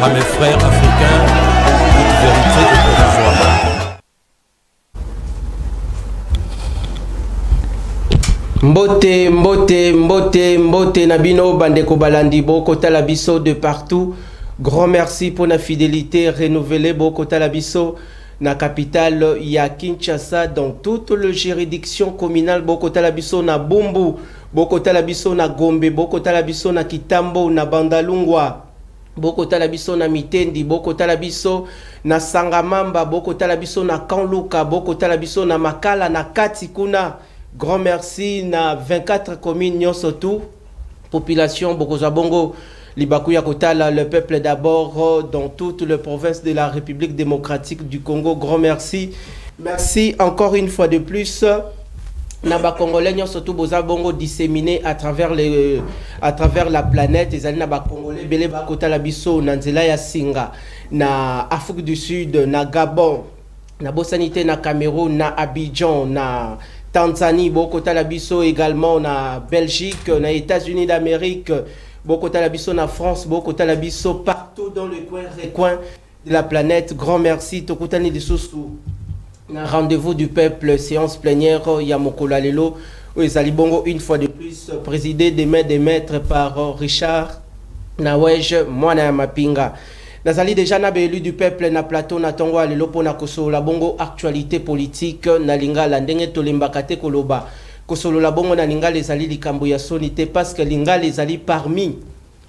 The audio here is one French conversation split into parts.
à mes frères africains, toute vérité est provisoire. Mbote, mbote, mbote, mbote, Nabino, Bandeko Balandi, Bokota Labiso de partout. Grand merci pour la fidélité renouvelée, Bokota Labiso, na capitale ya Kinshasa, dans toute la juridiction communale, Bokota Labiso na Bumbu, Bokota Labiso na Gombe, Bokota Labiso na Kitambo, na Bandalungwa, Bokota Labiso na Mitendi, Bokota Labiso na Sangamamba, Bokota Labiso na Kanluka, Bokota Labiso na Makala, na Katikuna. Grand merci na 24 communes surtout population Bokozabongo Libakuya Kotala, le peuple d'abord dans toute la province de la République démocratique du Congo. Grand merci. Merci encore une fois de plus. Naba Congolais surtout Bozabongo disséminé à travers la planète. Les Naba Congolais Bele Bakotala Biso Nanzela ya Singa na Afrique du Sud, na Gabon, na Bosanité, na Cameroun, na Abidjan, na Tanzanie, Bokota Labiso également na Belgique, na États-Unis d'Amérique, Bokota Labiso na France, Bokota Labiso partout dans le coin de la planète. Grand merci. Tokutani de Soussou. Rendez-vous du peuple, séance plénière, Yamokola Lelo, Ezalibongo une fois de plus, présidé des maîtres par Richard Nawej Mwana Mapinga. Nazali déjà na élu du peuple na plateau na tongo alelo pona koso la bongo actualité politique na lingala ndenge tolembakate koloba kosolo la bongo na lingala ezali likambo ya sonité parce que lingala ezali parmi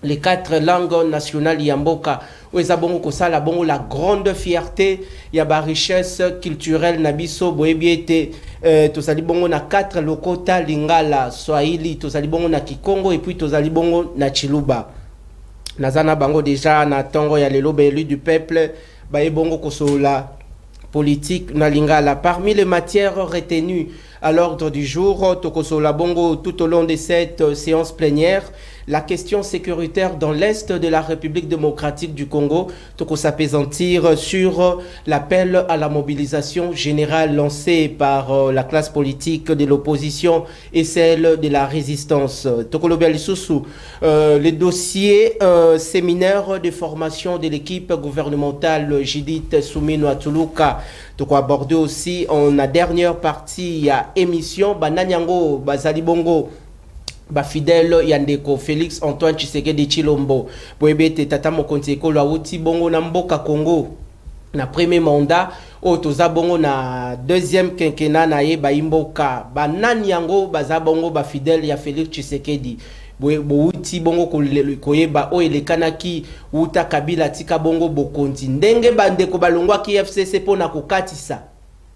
les 4 langues nationales ya mboka oza bongo kosala bongo la grande fierté ya ba richesse culturelle na biso boyebiete tozali bongo na 4 lokota lingala swahili tozali bongo na kikongo et puis tozali bongo na chiluba. Nazana bango déjà na tongo ya lelo élu du peuple bae bongo kosola politique na lingala. Parmi les matières retenues à l'ordre du jour tokosola bongo tout au long de cette séance plénière, la question sécuritaire dans l'est de la République démocratique du Congo, toko s'apaisantir sur l'appel à la mobilisation générale lancé par la classe politique de l'opposition et celle de la résistance. Toko Lobelisusu, les dossiers séminaires de formation de l'équipe gouvernementale Judith Soumino Atuluka, toko aborder aussi en la dernière partie ya émission Bananyango Bazalibongo ba fidèle Yandeko Félix Antoine Tshisekedi Chilombo boebete tata mokonzi ekolo awuti bongo na mboka Congo na premier mandat o toza bongo na deuxième quinquennat na ye ba imboka banani yango baza bongo ba fidèle ya Félix Tshisekedi bouti bongo koyeba o elekanaki uta Kabila tika bongo bokonzi ndenge bandeko balongwaki FCC pona kokatisa.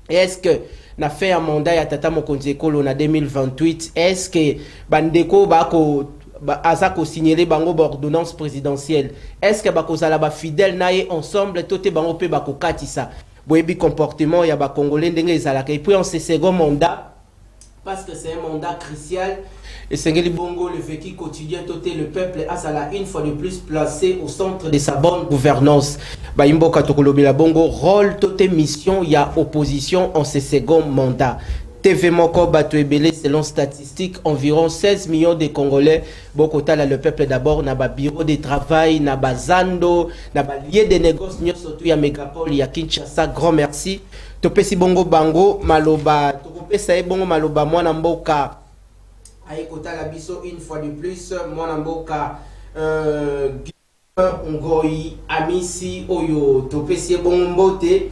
Est-ce que na fait un mandat ya tata mokonzi ekolo na 2028, est-ce que bandeko bako azako signaler bango ordonnance présidentielle, est-ce que bako sala ba fidèle nae ensemble tote bango pe bako katisa boyebi comportement ya ba congolais ndenge ezalaka. Et puis en ce second mandat, parce que c'est un mandat crucial, et Sengeli Bongo, le vécu quotidien, le peuple a sala une fois de plus placé au centre de sa bonne gouvernance. Baimbo Katokolobila Bongo, rôle, toute mission, il y a opposition en ce second mandat. TV Moko Batoebele, selon statistiques, environ 16 millions de Congolais. Bokota, le peuple d'abord, n'a pas bureau de travail, n'a pas zando, n'a pas lieu de négoce, surtout à Mégapole, il y a Kinshasa. Grand merci. Topesi Bongo Bango, Maloba, Topesa Bongo Maloba, moi Namboka. Aïkota la biso une fois de plus, mon amboka Ngoi Amisi Oyo Topesi Bombote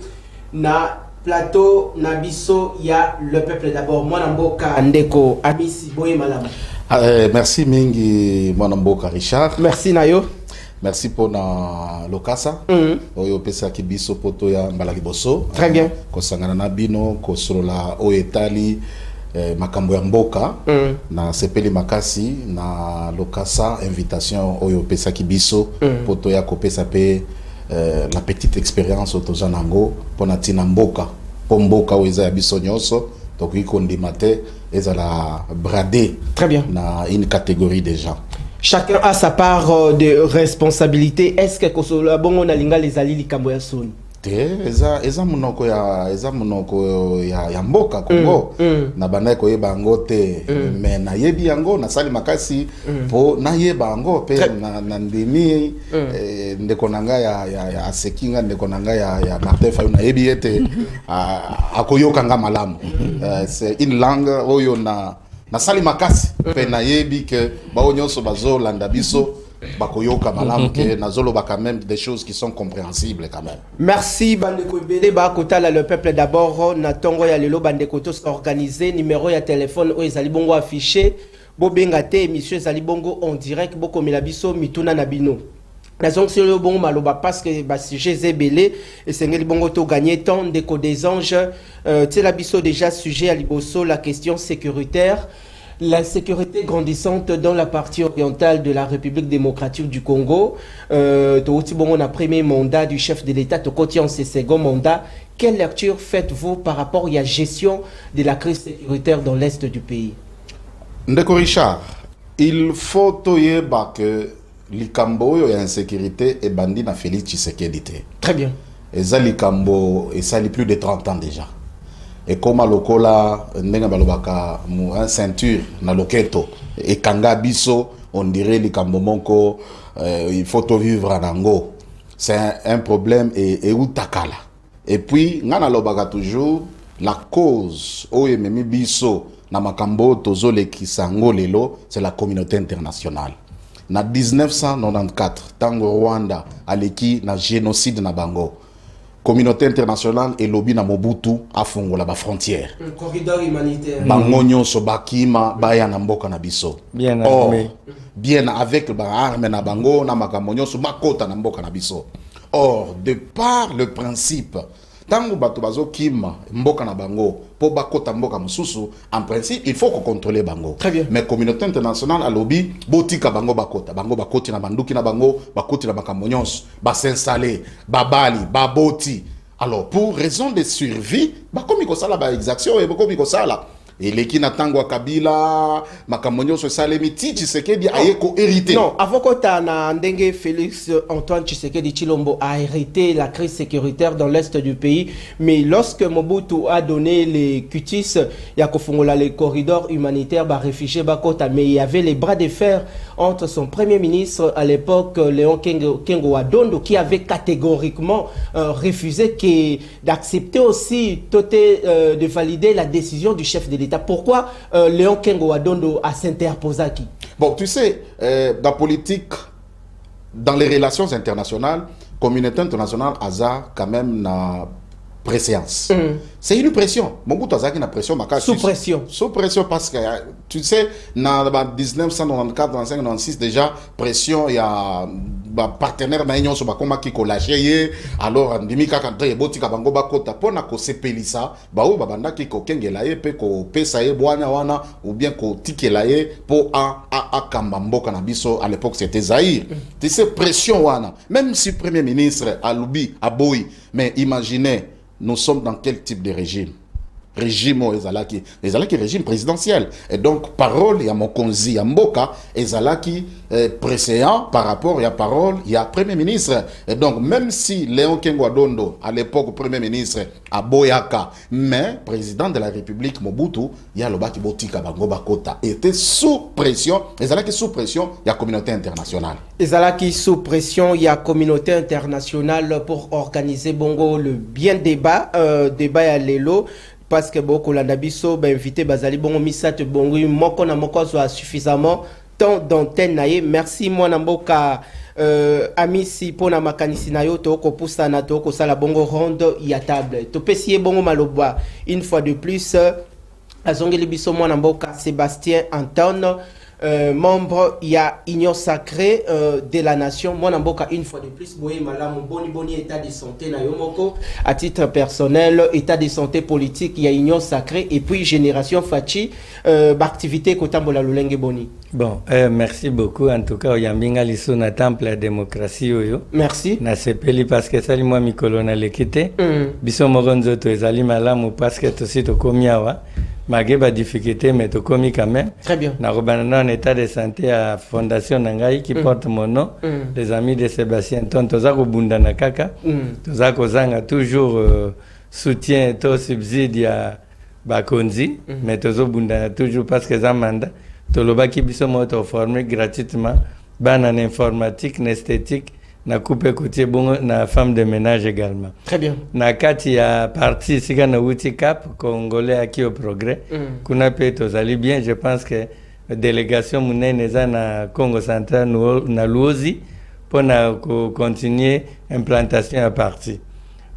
na plateau na biso ya le peuple d'abord, mon amboka Ndeko Amisi Boye Malam. Merci mingi mon amboka Richard. Merci Nayo. Merci pour na lokasa. Oyo pesa ki biso poto ya mbala liboso. Très bien. Kosangana na bino kosolola oyetali makambo ya mboka na sepeli makasi na lokasa invitation oyo pesa kibiso poto ya kopesa pe la petite expérience otozanango pona tina mboka po mboka oza ya biso nyonso donc iko ndimate ezala bradé. Très bien. Na une catégorie de gens. Chacun a sa part de responsabilité. Est-ce que Kosola bongo na linga les ali likambo ya soni? eza monoko ya mboka Congo na bana ko yeba ngo te mais na yebi yango na sali makasi po na yeba yango pe na ndimi ndeko nanga ya sekinga ndeko nanga ya Martin Fayulu na yebi ete akoyoka nga malamu c'est une langue oyo na sali makasi pe na yebi ke ba onyoso bazolanda biso bakoyoka malamu ke nazolo ba quand même des choses qui sont compréhensibles quand même. Merci bandeko belé ba kotala le peuple d'abord na tongo ya lelo bandeko tous organisé numéro ya téléphone o ezali bongo affiché bo benga te émission ezali bongo en direct boko milabiso mituna na bino. La zonction le bon maloba parce que bah si j'ai belé et c'est ngeli bongo to gagner temps déco des anges tu la biso déjà sujet à liboso la question sécuritaire. La sécurité grandissante dans la partie orientale de la République démocratique du Congo. On a premier mandat du chef de l'État, en ce second mandat. Quelle lecture faites-vous par rapport à la gestion de la crise sécuritaire dans l'Est du pays? Ndeko Richard, il faut que likambo et insécurité et bandit na Félix Tshisekedi. Très bien. Et ça likambo et ça li plus de 30 ans déjà. Et comme lokola ndenga balobaka un ceinture na loketo et kanga biso on dirait likambo monko il faut to vivre en ango. C'est un problème et utakala. Et puis ngana lobaka toujours la cause o ememi biso na makambo tozole kisango lelo c'est la communauté internationale. Na 1994 tango Rwanda aleki na génocide na bango. Communauté internationale et lobby na Mobutu a fongola ba frontière. Un corridor humanitaire. Bangonyo so bakima baya na mboka na biso. Bien armé. Bien avec ba arme na bango na makamonyo so makota na mboka na biso. Or de par le principe tango bato bazo kima mboka na bango po bakota mboka mususu en principe il faut qu'on contrôler bango. Très bien. Mais communauté internationale a lobby botika bango bakoti na banduki na bango bakoti na makamonyos ba s'installer babali baboti. Alors pour raison de survie bakomi ko sala ba exaction et bakomi ko sala et les na tango Kabila makamonyo so salemi Tshisekedi ayeko hérité. Non, avant que na ndenge Félix Antoine Tshisekedi Tshilombo a hérité la crise sécuritaire dans l'est du pays, mais lorsque Mobutu a donné les cutis, il y a kofungola les corridors humanitaires ba réfugiés ba kota, mais il y avait les bras de fer entre son premier ministre à l'époque Léon Kengo Wadondo qui avait catégoriquement refusé d'accepter aussi de valider la décision du chef de l'État. Pourquoi Léon Kengo Wadondo a s'interposé qui? Bon, tu sais, dans la politique, dans les relations internationales, communauté internationale a quand même une préséance. C'est une pression. Mobutu a une pression. Sous pression. Sous pression parce que, tu sais, dans 1994, 1995, 1996, déjà, pression, il y a un partenaire qui a lâché. Alors, en 2004, il y a un bango bakota pour na ko sepelisa, ba ou babanda ki ko kengelaye pe ko pesaye boanya wana ou bien ko tikelaye pour a kambambo kanabiso à l'époque c'était Zaïre. Tu sais pression wana, même si premier ministre a lubi a boy, mais imaginez nous sommes dans quel type de régime? Régime ezalaki régime présidentiel et donc parole il y a Mokonzi ya Mboka ezalaki précédent par rapport il y a parole il y a premier ministre et donc même si Léon Kengo Wadondo à l'époque premier ministre à Boyaka mais président de la République Mobutu il y a lobaki botika bango bakota était sous pression ezalaki sous pression il y a communauté internationale ezalaki sous pression il y a communauté internationale pour organiser bongo le bien débat ya lelo parce que beaucoup la nabiso ba invité bazali bongo misate bongo moko na moko soit suffisamment temps d'antenne naie. Merci moi na mboka amisi pona makanisi na yo to ko poussa na to ko sala bongo ronde ya table to pesier bongo maloba une fois de plus azongeli biso moi na mboka Sébastien Anton membre il y a Union sacrée de la nation moi namboka une fois de plus boye malamu boni état de santé na yomoko à titre personnel état de santé politique il y a Union sacrée et puis génération Fachi activité kotambola lolenge boni. Bon merci beaucoup en tout cas oyambinga liso na temple la démocratie yo. Merci na sepeli parce que sali moi mikolo na lekite biso moronzo to ezali malamu parce que to sito komiawa malgré les difficultés, mais tout commis quand même. Très bien. Nous avons un état de santé à Fondation Nangaï qui porte mon nom, les amis de Sébastien Ton, tous à Bundana Kaka, tous à Kozanga, toujours soutien, tout subside à Bakonzi, mais tous à Bundana, toujours parce que ça mandat, tout le bas qui biso moto formé gratuitement, ban en informatique, en esthétique, na coupe côté bon, na femme de ménage également. Très bien. Na kati ya parti sika na wuti cap congolais acquis au progrès. Kuna pe tozali bien, je pense que délégation munene za na Congo central na Luozi pour na continuer implantation à parti.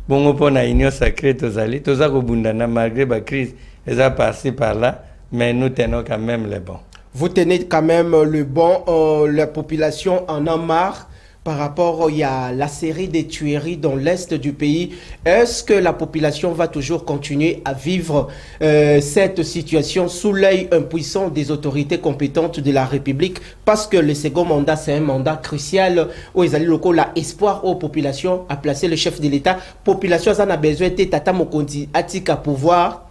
Bongo pour na union sacrée tozali, toza ko bundana malgré la crise, les a passé par là, mais nous tenons quand même le bon. Vous tenez quand même le bon, la population en a marre. Par rapport à la série des tueries dans l'est du pays, est-ce que la population va toujours continuer à vivre cette situation sous l'œil impuissant des autorités compétentes de la République? Parce que le second mandat, c'est un mandat crucial où ils allaient locaux, l'espoir aux populations à placer le chef de l'État. Population, ça a besoin de Tata Mokondi, Atika pouvoir.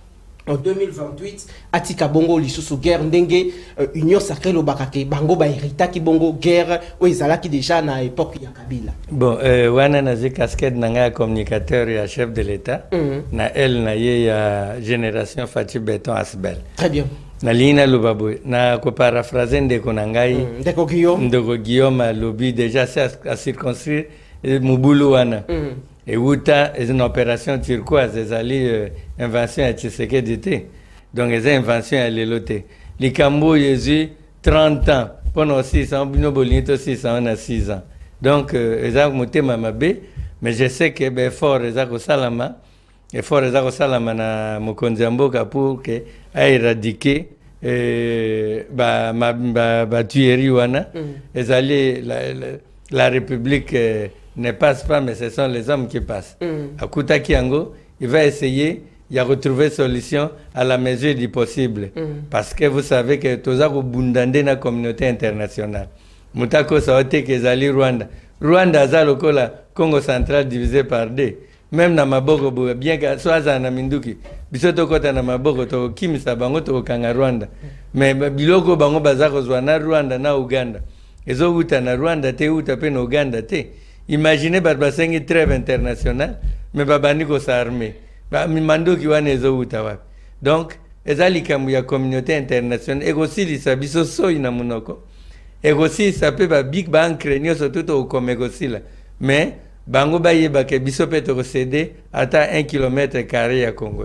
En 2028, Atika Bongo lisusu guerre ndenge Union sacrée lobakake bango ba hérita ki bongo guerre o ezala ki déjà na époque ya Kabila. Bon, wana nazi casquette nanga communicateur et chef de l'État, na elle na ye ya génération Fati Beton Asbel. Très bien. Na lina lubabo na ko paraphraser ndeko nangai ndeko Guillaume lobi déjà c'est à circonscrire mubulu wana. Et Outa est une opération turquoise, c'est invention à Tshisekedi. Donc, c'est une invention à l'éloté. Les Cambo, Jésus, 30 ans. Pendant 6 ans, Bino Bolito, 6 ans, on a 6 ans. Donc, ils ont monté Mamabé, mais je sais que c'est fort, ils ont Salama, et fort, ils ont Salama na Mokondiamboka pour éradiquer ma tuerie. Ils allaient la République. Ne passe pas, mais ce sont les hommes qui passent. À Kouta Kiango, il va essayer de retrouver solution à la mesure du possible. Parce que vous savez que tout ça est dans la communauté internationale. Moutako Saote Kezali Rwanda. Rwanda, c'est le Congo central divisé par deux. Même dans Maboko, bien que soit dans Minduki, bisoto kota na Maboko, to Kimisa Bango, to Kanga Rwanda. Mais Biloko Bango Bazako Zwana Rwanda na Uganda. Ezo uta na Rwanda te uta pe na Uganda te. Imaginez Barbasengi trêve internationale, mais Babaniko sa armée. Mando qui wane zo utawa. Donc, ezali kamu ya communauté internationale. Et aussi, il s'habille so ina munoko. Et aussi, ça peut ba big bang crénio surtout au Komegosi là. Mais, bango ba yeba ke biso peut céder à 1 km² à Congo.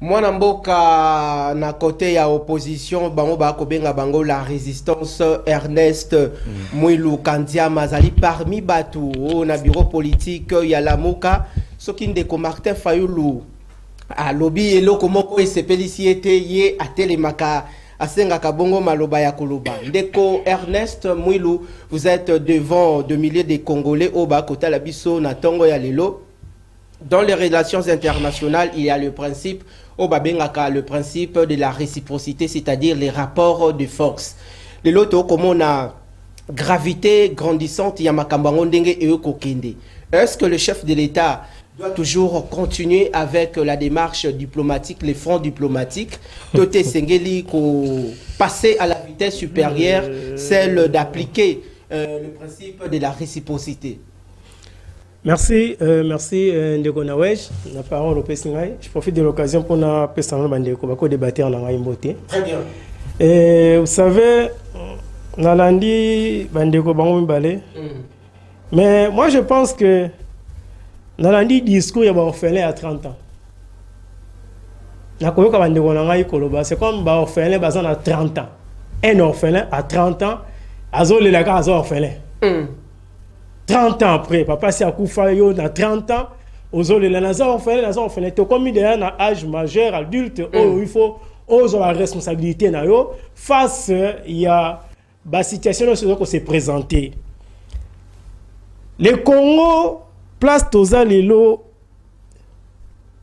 Mwana mboka na côté ya opposition bango ba kobenga bango la résistance Ernest Mwilu Kandiama azali parmi batu na bureau politique ya Lamuka soki ndeko Martin Fayulu a lobby eloko moko esepelisi ete ye atelemaka asenga kabongo maloba ya koloba. Ndeko Ernest Mwilu, vous êtes devant de milliers de Congolais au bas kota la biso na tongo ya lelo. Dans les relations internationales, il y a le principe le principe de la réciprocité, c'est-à-dire les rapports de force. Le loto, comme on a gravité grandissante, il y a Makambango Ndenge et Okokende. Est-ce que le chef de l'État doit toujours continuer avec la démarche diplomatique, les fronts diplomatiques, Tote Sengeli, passer à la vitesse supérieure, celle d'appliquer le principe de la réciprocité? Merci, merci Ndeko Nawesh, la parole au Pessingaï. Je profite de l'occasion pour nous débattre en Angaïmboté. Très bien. Et vous savez, Nalandi Bandeko Bango Mbale. Mais moi je pense que Nalandi discours il y a orphelin à 30 ans. C'est comme un orphelin à 30 ans. Un orphelin à 30 ans, Azol est orphelin. 30 ans après, papa si Akoufa yo na 30 ans, aux les orphelins, tu comme il y a un âge majeur, adulte, il faut aux la responsabilité na yo face il y a la situation qui s'est présentée. Le Congo place toza lelo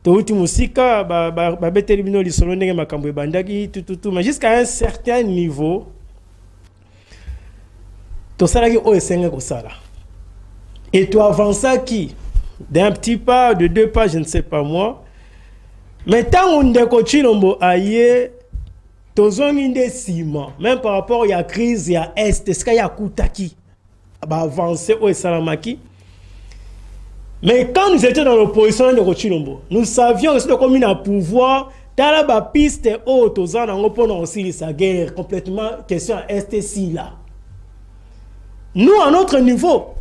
touti musika ba betelibino li solo ndenge makambo ebandaki tout mais jusqu'à un certain niveau to salaki o esenga ko sala. Et tu avances qui d'un petit pas, de 2 pas, je ne sais pas moi, Mais tant on ndeko Chilombo aye tozongi nde ciment, même par rapport à la crise il y a est, est-ce qu'il y a Koutaki bah avancer au Salamaki. Mais quand nous étions dans l'opposition de Chilombo, nous savions que c'était comme un pouvoir dans la piste haute aux ans pendant aussi sa guerre complètement question à STC là. Nous à notre niveau,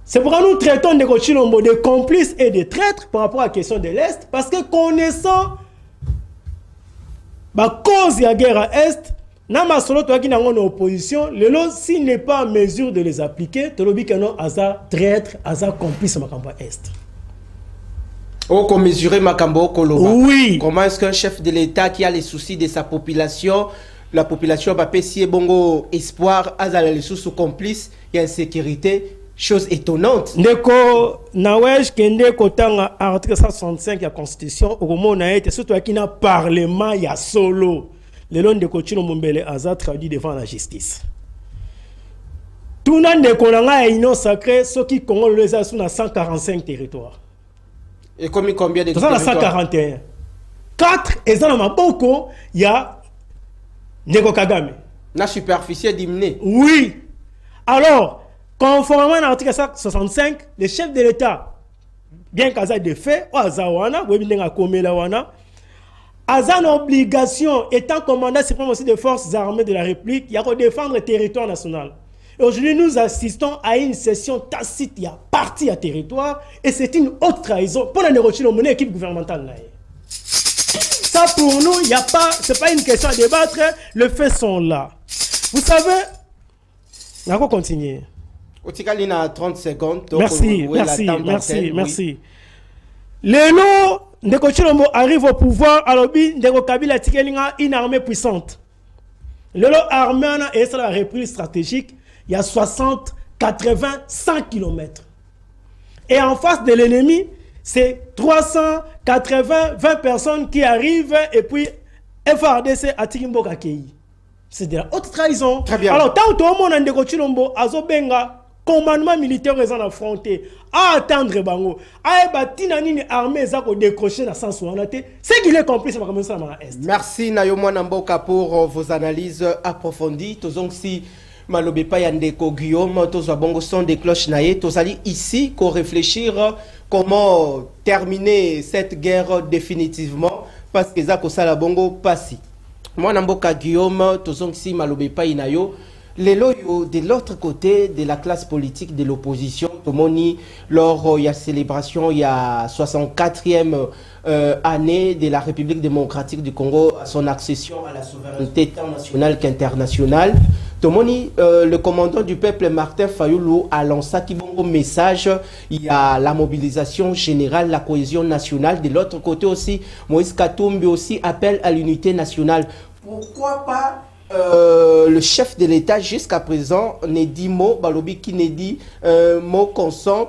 c'est pourquoi nous traitons de Chilombo de complices et de traîtres par rapport à la question de l'Est, parce que connaissant la cause de la guerre à Est, nama solo toi qui n'a pas opposition, le lot s'il n'est pas en mesure de les appliquer, tu l'oblige que non asa traître, asa complice ma campagne Est. Oh, qu'on mesurer Makambo Koloba. Oui. Comment est-ce qu'un chef de l'État qui a les soucis de sa population, la population va payer bongo espoir, azala les sous complices, il y a insécurité, chose étonnante. Ndeko Nawej Kende Kotanga article 165 de la Constitution, au moment où on a été surtout qui n'a parlement, il y a solo. Le long de Kochino Mombele Aza traduit devant la justice. Tout le monde est union sacrée, ceux qui Congo les a sur 145 territoires. Et combien de territoires? 141. 4 et dans ma boko, il y a Nego Kagame. La superficie est diminuée. Oui. Alors, conformément à l'article 165, le chef de l'État, bien qu'à des faits, ou Azawana, ou bien Komelawana, a une obligation, étant commandant suprême aussi des forces armées de la République, il y a que défendre le territoire national. Et aujourd'hui, nous assistons à une session tacite, il y a parti à territoire, et c'est une haute trahison pour la négociation de l'équipe gouvernementale. Ça, pour nous, il n'y a pas, c'est pas une question à débattre, les faits sont là. Vous savez, on va continuer. Otikali na 30 secondes. Merci. Les lots, Ndeko Chilombo arrive au pouvoir, alors Ndeko Kabila Tikelinga une armée puissante. Le lot armé et c'est la reprise stratégique, il y a 60, 80, 100 km. Et en face de l'ennemi, c'est 300, 80, 20 personnes qui arrivent et puis FRDC à Tikimbo Kakei. C'est de la haute trahison. Très bien. Alors, tant que tout le monde a Ndeko Chilombo, Azobenga, commandement militaire est en affronté, à attendre Bango, à batina nini armée zako décrocher dans sens où on a été, c'est qu'il est complice avec comme ça dans l'Est. Merci Nayomo Namboka pour vos analyses approfondies. Tozong si Malobepa Yandeko Guillaume, Tozo Bongo son des cloches naïe, Tozali ici qu'on réfléchir comment terminer cette guerre définitivement parce que Zako Sala Bongo passi. Moi Namboka Guillaume, Tozong si Malobepa Inayo. Les loyaux de l'autre côté de la classe politique de l'opposition, Tomoni, lors il y a célébration, il y a 64e année de la République démocratique du Congo, à son accession à la souveraineté tant nationale qu'internationale. Tomoni, le commandant du peuple Martin Fayoulou a lancé qui bon message, il y a la mobilisation générale, la cohésion nationale. De l'autre côté aussi, Moïse Katumbi aussi appelle à l'unité nationale. Pourquoi pas le chef de l'État jusqu'à présent n'est dit mot, Balobi qui n'est dit mot consent.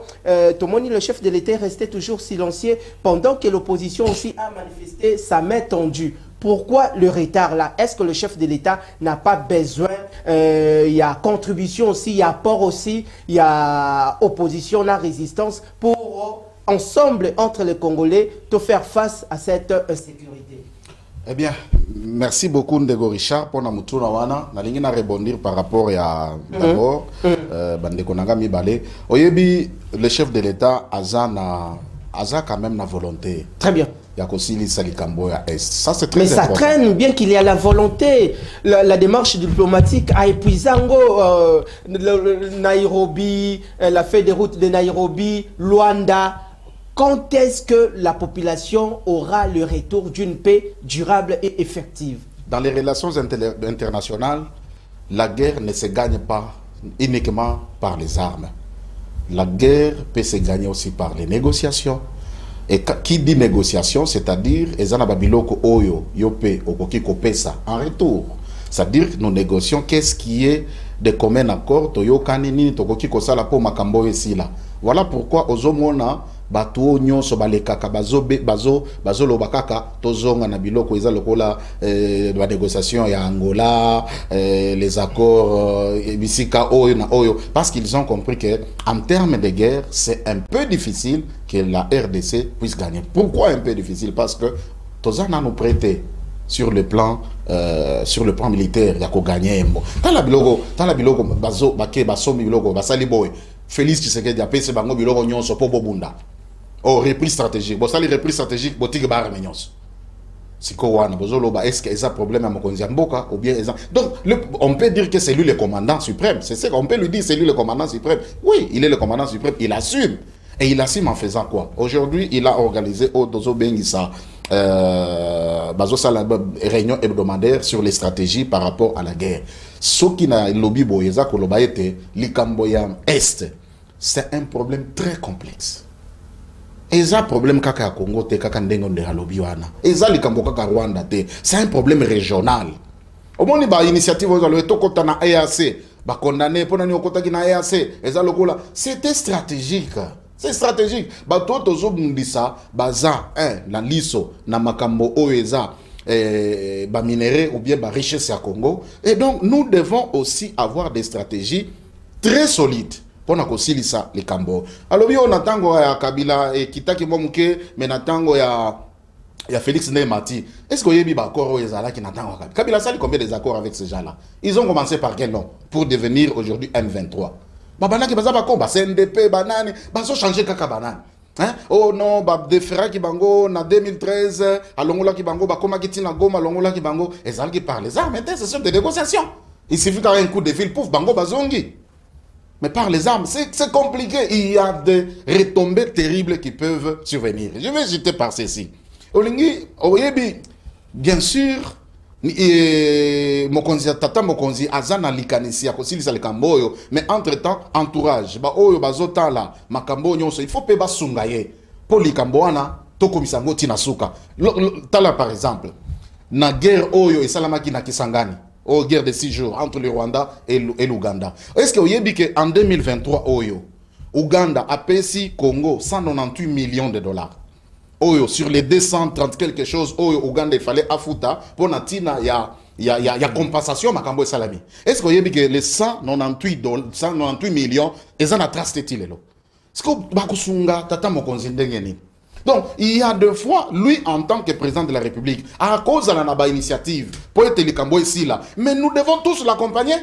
Tomoni, le chef de l'État est resté toujours silencieux pendant que l'opposition aussi a manifesté sa main tendue. Pourquoi le retard là? Est-ce que le chef de l'État n'a pas besoin? Il y a contribution aussi, il y a apport aussi, il y a opposition, la résistance pour ensemble entre les Congolais de faire face à cette insécurité. Eh bien, merci beaucoup Ndego Richard pour nous wana. Na lingi na rebondir par rapport à d'abord bandeko nanga mibale. Oyebi le chef de l'État Aza quand même la volonté. Très bien. Il y a aussi Salikambo à Est. Ça c'est très mais important. Ça traîne bien qu'il y a la volonté. La démarche diplomatique a épuisé Nairobi, la feuille de route de Nairobi, Luanda. Quand est-ce que la population aura le retour d'une paix durable et effective? Dans les relations internationales, la guerre ne se gagne pas uniquement par les armes. La guerre peut se gagner aussi par les négociations. Et qui dit négociation, c'est-à-dire Ezana Babiloko Oyo, Yope, Okoki Kopesa, en retour. C'est-à-dire nous négocions qu'est-ce qui est de commun accord, Toyo Kanini, Tokoki Kosala po Makambo Esila. Voilà pourquoi Ozomona Batuo nyonso balekaka bazo lobakaka tozonga na biloko eza lokola la négociation ya Angola, les accords bisika oyo na oyo, parce qu'ils ont compris que en termes de guerre c'est un peu difficile que la RDC puisse gagner. Pourquoi un peu difficile? Parce que tozana nous prêter sur le plan militaire ya ko gagner mbo tala biloko bazo bake basomi biloko basali boy Félix Tshisekedi apese bango biloko nyonso po bobunda oh reprise stratégique bon sali reprise stratégique botique bar nyonso siko wana bozoloba est-ce que ça problème à mokonzi mboka ou bien donc on peut dire que c'est lui le commandant suprême, c'est ça qu'on peut lui dire, c'est lui le commandant suprême. Oui, il est le commandant suprême, il assume. Et il assume en faisant quoi? Aujourd'hui, il a organisé au Dozo Bengissa réunion hebdomadaire sur les stratégies par rapport à la guerre. Ce qui n'a lobby boyeza kolobaete likamboya est, c'est un problème très complexe. Et ça problème kaka Congo te kaka ndengo de lobby wana. Et ça likambo kaka Rwanda te, c'est un problème régional. Au moins ba initiative ozalo tokota na EAC, ba condamné pona ni okota ki na EAC, et ça lokola, c'était stratégique. C'est stratégique. Bato tozo bundisa baza la liso na makambo oeza ba minéraux ou bien ba richesse à Congo. Et donc nous devons aussi avoir des stratégies très solides pour na kosilisa les kambo. Alors on natango ya Kabila et kitaki momuke mais natango ya Félix Némati. Est-ce que yebi ba accord oeza là qui natango Kabila? Kabila sali combien des accords avec ces gens-là? Ils ont commencé par quel nom pour devenir aujourd'hui M23? Babana qui baza bako ba CNDP banane bazo changer kaka banane hein oh non ba defera ki bango na 2013 alongola ki bango bakoma ki tina Goma alongola ki bango ezal qui parle ça maintenant c'est sur des négociations, il suffit qu'un coup de fil pouf bango bazongi, mais par les armes c'est compliqué, il y a des retombées terribles qui peuvent survenir. Je vais jeter par ceci olingi oyebi bien sûr mokonzi tata mokonzi azana likanisi ya kosilisa likamboyo, mais entre temps entourage ba oyo bazota la makambo nyonso il faut pe basunga ye po likambo wana tokomisa ngo tina suka tala par exemple na guerre oyo esalamaki na Kisangani o guerre de 6 jours entre le Rwanda et l'Ouganda. Est-ce que oyebi que en 2023 oyo Ouganda a payé Congo 198 millions de dollars. Oyo, sur les 230 quelque chose, Oyo, Ouganda, il fallait afuta pour natina ya compensation makambo salami. Est-ce que vous avez que les 198 millions, ils en a tracé tilelo? Est-ce que bakusunga tata mokonzi ndengeni? Donc, il y a deux fois, lui, en tant que président de la République, à cause de la initiative, pour être le Cambo ici là, mais nous devons tous l'accompagner.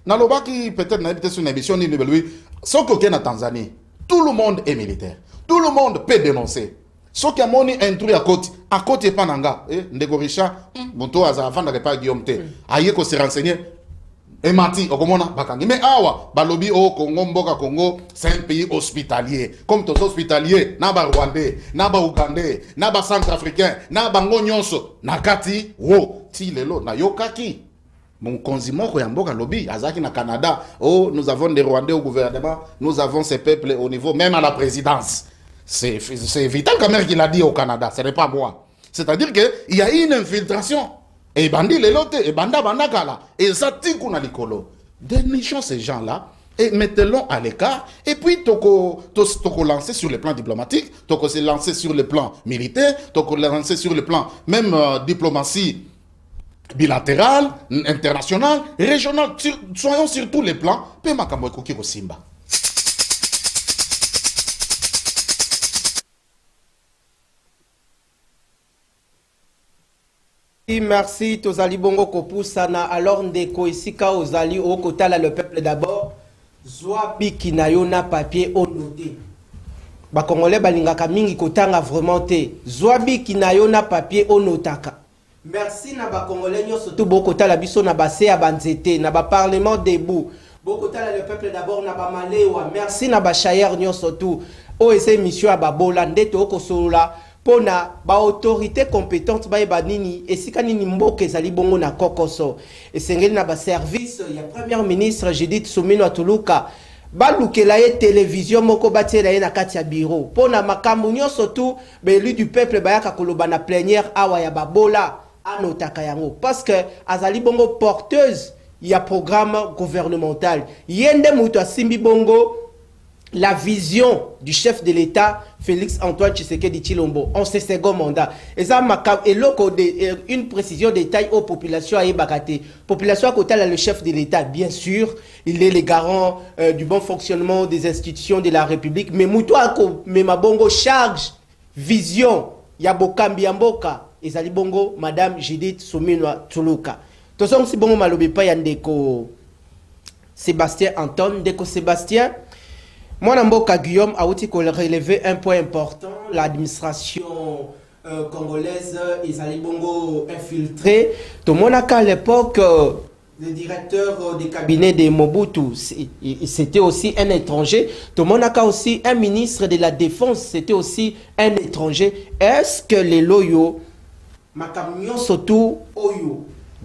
Naloba qui peut-être n'a pas sur une émission ni lui, sauf qu'au Kenya, Tanzanie, tout le monde est militaire, tout le monde peut dénoncer. Ce qui a moni intrus à côté pananga, ndeko Richard, bonto aza avant de pas Guillaume te, aye ko se renseigner, et mati, okomona bakangi. Mais awa, balobi au Congo, Mboka Congo, c'est un pays hospitalier. Comme tous hospitaliers, naba Rwandais, naba Ougandais, naba Centrafricain, naba Ngonyonso, nakati, wo, ti lelo, na yokaki. Mon konzimoko ya Mboka lobby, azaki na Canada, oh, nous avons des Rwandais au gouvernement, nous avons ces peuples au niveau, même à la présidence. C'est Vital Kamerhe qui l'a dit au Canada, ce n'est pas moi. C'est-à-dire qu'il y a une infiltration. Et bandi les lotes, et banda kala, et ça tikou na likolo. Dénichons ces gens-là et mettez-les à l'écart. Et puis toko lancer sur le plan diplomatique, toko se lancer sur le plan militaire, toko lancer sur le plan même diplomatie bilatérale, internationale, régionale. Soyons sur tous les plans. Pe makambo ekoki ko simba. Merci, Tozali Bongo Kopusana. Alors, Ndeko Isika Ozali Okotala, le peuple d'abord. Zwabi Kinayona papier au noté. Bakongolais Balingaka Mingi Kotanga vraiment te. Zwabi Kinayona papier au notaka. Merci na Bakongolais, surtout Bokotala Biso na Basse à Banzete, na ba Parlement debout. Bokotala, le peuple d'abord, na ba Malewa. Merci na ba Chayer Nyo surtout. OSC mission à Babola, Ndete Okosolola. Pona ba autorité compétente ba ebanini esika nini mboke ezali bongo na kokoso esengeli na ba service ya premier ministre Judith Suminwa Tuluka ba lukela ye télévision moko batiela ye na kati ya bureau pona makambo nyonso tu ba élu du peuple ba yaka koloba na plénière awa ya babola anotaka yango parce que azali bongo porteuse ya programme gouvernemental yende muto asimbi bongo la vision du chef de l'État, Félix Antoine Tshisekedi Tshilombo, en ce second mandat. Et ça, une précision de taille aux populations à Ebakate. Population à côté, le chef de l'État, bien sûr, il est le garant du bon fonctionnement des institutions de la République. Mais Moutoako, mais Mabongo charge, vision, Yabokambi Amboka, ezali bongo Madame Judith Suminwa Tuluka. Tozong si bongo malobi pa ya ndeko Sébastien Anton, ndeko Sébastien. Moi mboka Guillaume a outi relever un point important, l'administration congolaise ezali bongo infiltrée. Tout mon à l'époque le directeur du cabinet de Mobutu, c'était aussi un étranger. Tout le monde a aussi un ministre de la Défense, c'était aussi un étranger. Est-ce que les loyaux, ma camion surtout,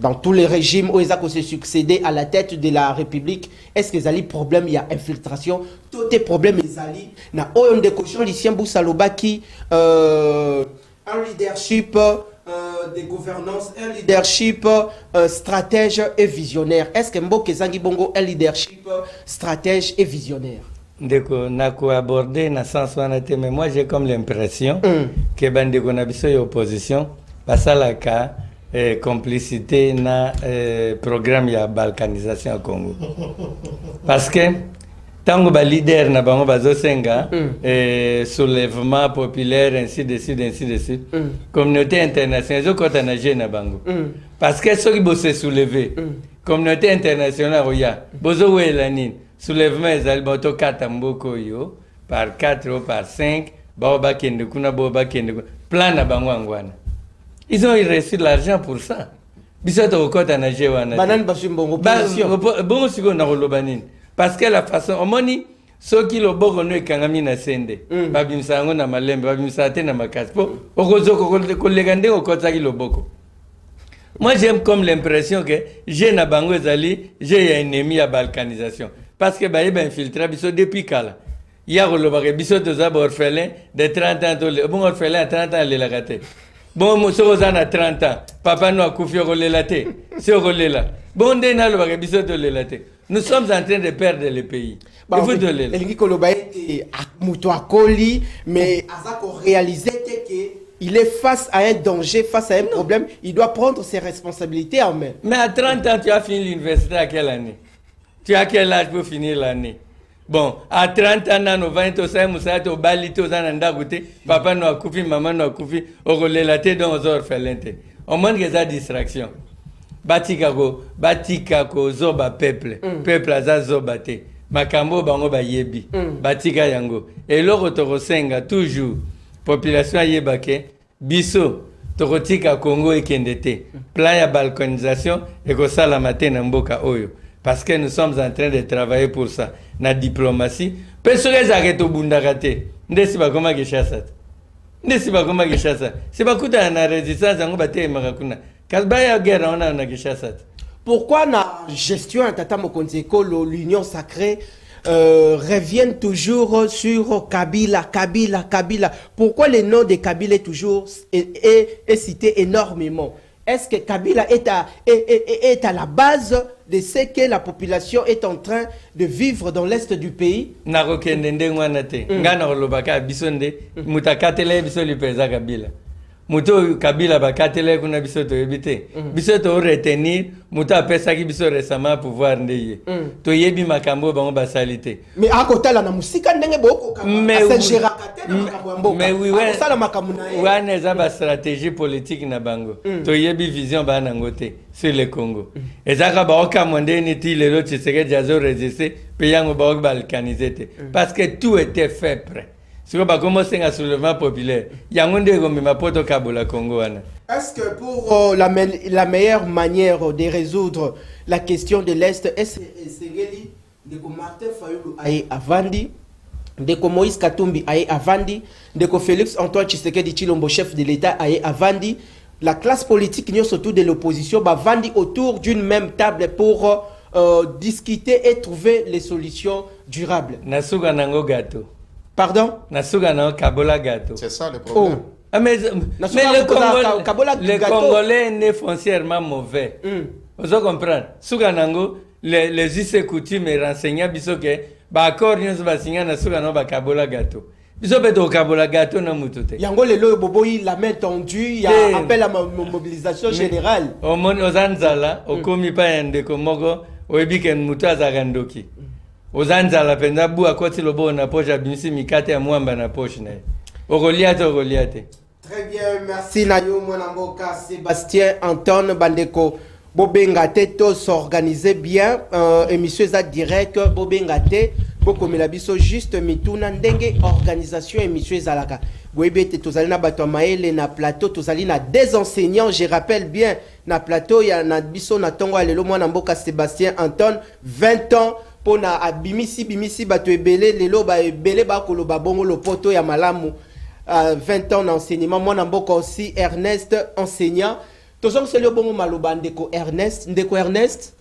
dans tous les régimes où ils ont succédé à la tête de la République, est-ce que les problèmes, il y a infiltration, tous les problèmes, ils allaient, na on de cochon, l'Icien Boussalobaki, un leadership de gouvernance, un leadership stratège et visionnaire. Est-ce que Mboke Zangi Bongo un leadership stratège et visionnaire? Ndeko nako abordé na sens wanate, mais moi j'ai comme l'impression que bandeko na biso ya opposition basalaka complicité na programme ya balkanisation au Congo. Parce que tango ba leader na bango bazosenga soulèvement populaire ainsi de suite communauté internationale zo kota na je na bango parce que ceux qui bossent soulever communauté internationale oya bozo wela nini soulèvement ezali boto kata mboko yo par 4 ou par 5 ba kende kuna ba kende plan na bango angwana ils ont reçu l'argent pour ça bisoto kota na je wana banane basu mbongo opposition bongo siko na koloba nini. Parce que la façon, au moni, ceux qui le bord nous kangami na sende, babimsa ngo na malembe, babimsa te na makasi. Okozo kollegande okotsa ki le boko. Moi j'aime comme l'impression que j'ai na bango ezali, j'ai un ennemi à balkanisation. Parce que ba yeba infiltré biso depuis kala. Ya lo ba biso to za orphelin de 30 ans to bon orphelin à 30 ans le la gâté. Bon moso a 30 ans, papa no akufi okolela te. C'est okolela. Bon dena lo ba biso to le laté. Nous sommes en train de perdre le pays. Bah, il faut mais réaliser qu'il est face à un danger, face à un problème, il doit prendre ses responsabilités en main. Mais à 30 ans, tu as fini l'université à quelle année? Tu as quel âge pour finir l'année? Bon, à 30 ans, nous 20 ans, bali papa nous a coupé, maman nous a coupé, on relève dans les orphelins. On manque de distraction. Batika ko zoba peuple peuple aza zoba te makambo bango ba yebi batika yango et loko to senga toujours population yebake biso tokotika Congo ekendete plan ya balkanisation et ko sala matin na mboka oyo parce que nous sommes en train de travailler pour ça na diplomatie personne zaketo bundakate ndesi ba koma kishasa ndesi ba koma kishasa c'est ba kuta na résistance yango bate makakuna. Pourquoi la gestion à Tata Mokonzeko, l'union sacrée, reviennent toujours sur Kabila? Pourquoi le nom de Kabila est toujours est cité énormément? Est-ce que Kabila est à la base de ce que la population est en train de vivre dans l'est du pays? Muto Kabila bakatele kuna biso to ebite biso to retenir muto apesa ki biso récemment pouvoir ndeye to yebi makambo bango basalite mais akotala na musika ndenge boko mais oui sala makambo na ye wana za ba stratégie politique na bango to yebi vision ba na ngote sur le Congo ezaka ba okamonde ni ti lelo tseke jazo résister pe yango ba balkaniser parce que tout était fait prêt. Si on va commencer un soulèvement populaire, il y a un monde comme ma poto Kabola Congo. Est-ce que pour la meilleure manière de résoudre la question de l'Est, est-ce que Martin Fayulu aye avandi, de Moïse Katumbi aye avandi, de Félix Antoine Tshisekedi Tshilombo chef de l'État aye avandi, la classe politique n'y surtout de l'opposition va vandi autour d'une même table pour discuter et trouver les solutions durables. Nasuga nango gato. Pardon? Nasuga nango kabola gato. C'est ça le problème. Oh. Ah, mais les Congolais n'est foncièrement mauvais. Vous comprenez? Suga nango les us et coutumes et renseignants bisoke ba accord nyonso ba signa na suga nango ba kabola gato. Bisope to kabola gato na mutote. Yango lelo boboyi la main tendue, il y a appel à mobilisation générale. Au monde ozanzala, au komi pa yande komogo, oebiken mutaza gandoki. Ozanzala penda bu akoti lobo na poche abimisi mikate ya mwamba na poche na. Ogoliate. Très bien, merci Nayo Mwanamboka, Sébastien, Anton, Bandeko. Bobengate, tous s'organiser bien. Émission est direct. Bobengate, Bokomelabiso, juste mituna ndenge organisation émission est alaka. Boebete, tozali na bato maele na plateau, tozali na des enseignants. Je rappelle bien, na plateau, il y a na biso na tongo alelo Mwanamboka, Sébastien, Anton, 20 ans. Pona abimisi bimisi bato ebele lelo ba ebele ba koloba bongo lopoto ya malamu. 20 ans d'enseignement. Moi, Namboka aussi, Ernest, enseignant. Tous c'est le bon maloba Ndeko Ernest. Ndeko Ernest,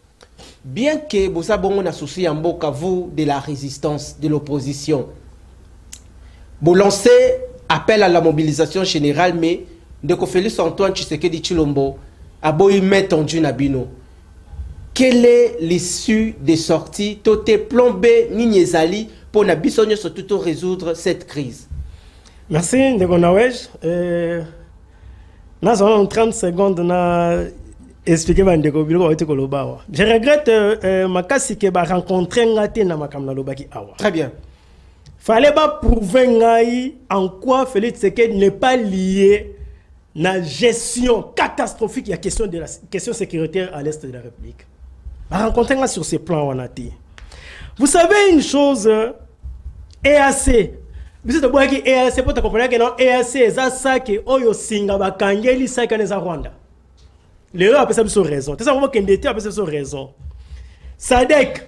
bien que vous avez un associé en Mboka, vous, de la résistance, de l'opposition, vous lancez appel à la mobilisation générale, mais Ndeko Félix Antoine Tshisekedi Tshilombo a beau y mettre en Nabino. Quelle est l'issue des sorties? Toté plombé, Ninyezali, pour Nabisonyo surtout résoudre cette crise? Merci, Ndeko Nawej. Nous avons 30 secondes pour expliquer Ndeko Biloko Kolobawa. Je regrette Makasi que rencontrer Ngate na Makamna Lobaki Awa. Très bien. Fallait pas prouver en quoi Félix Tshisekedi n'est pas lié à la gestion catastrophique de la question sécuritaire à l'est de la République. Rencontrer sur ces plans Wanati. Vous savez une chose, EAC. Vous savez que EAC, pour te comprendre que non, EAC, c'est ça que Oyo Singa Bakangeli, ça que nous Rwanda. Les gens appellent ça raison. C'est ça que nous appellent ça raison. SADC,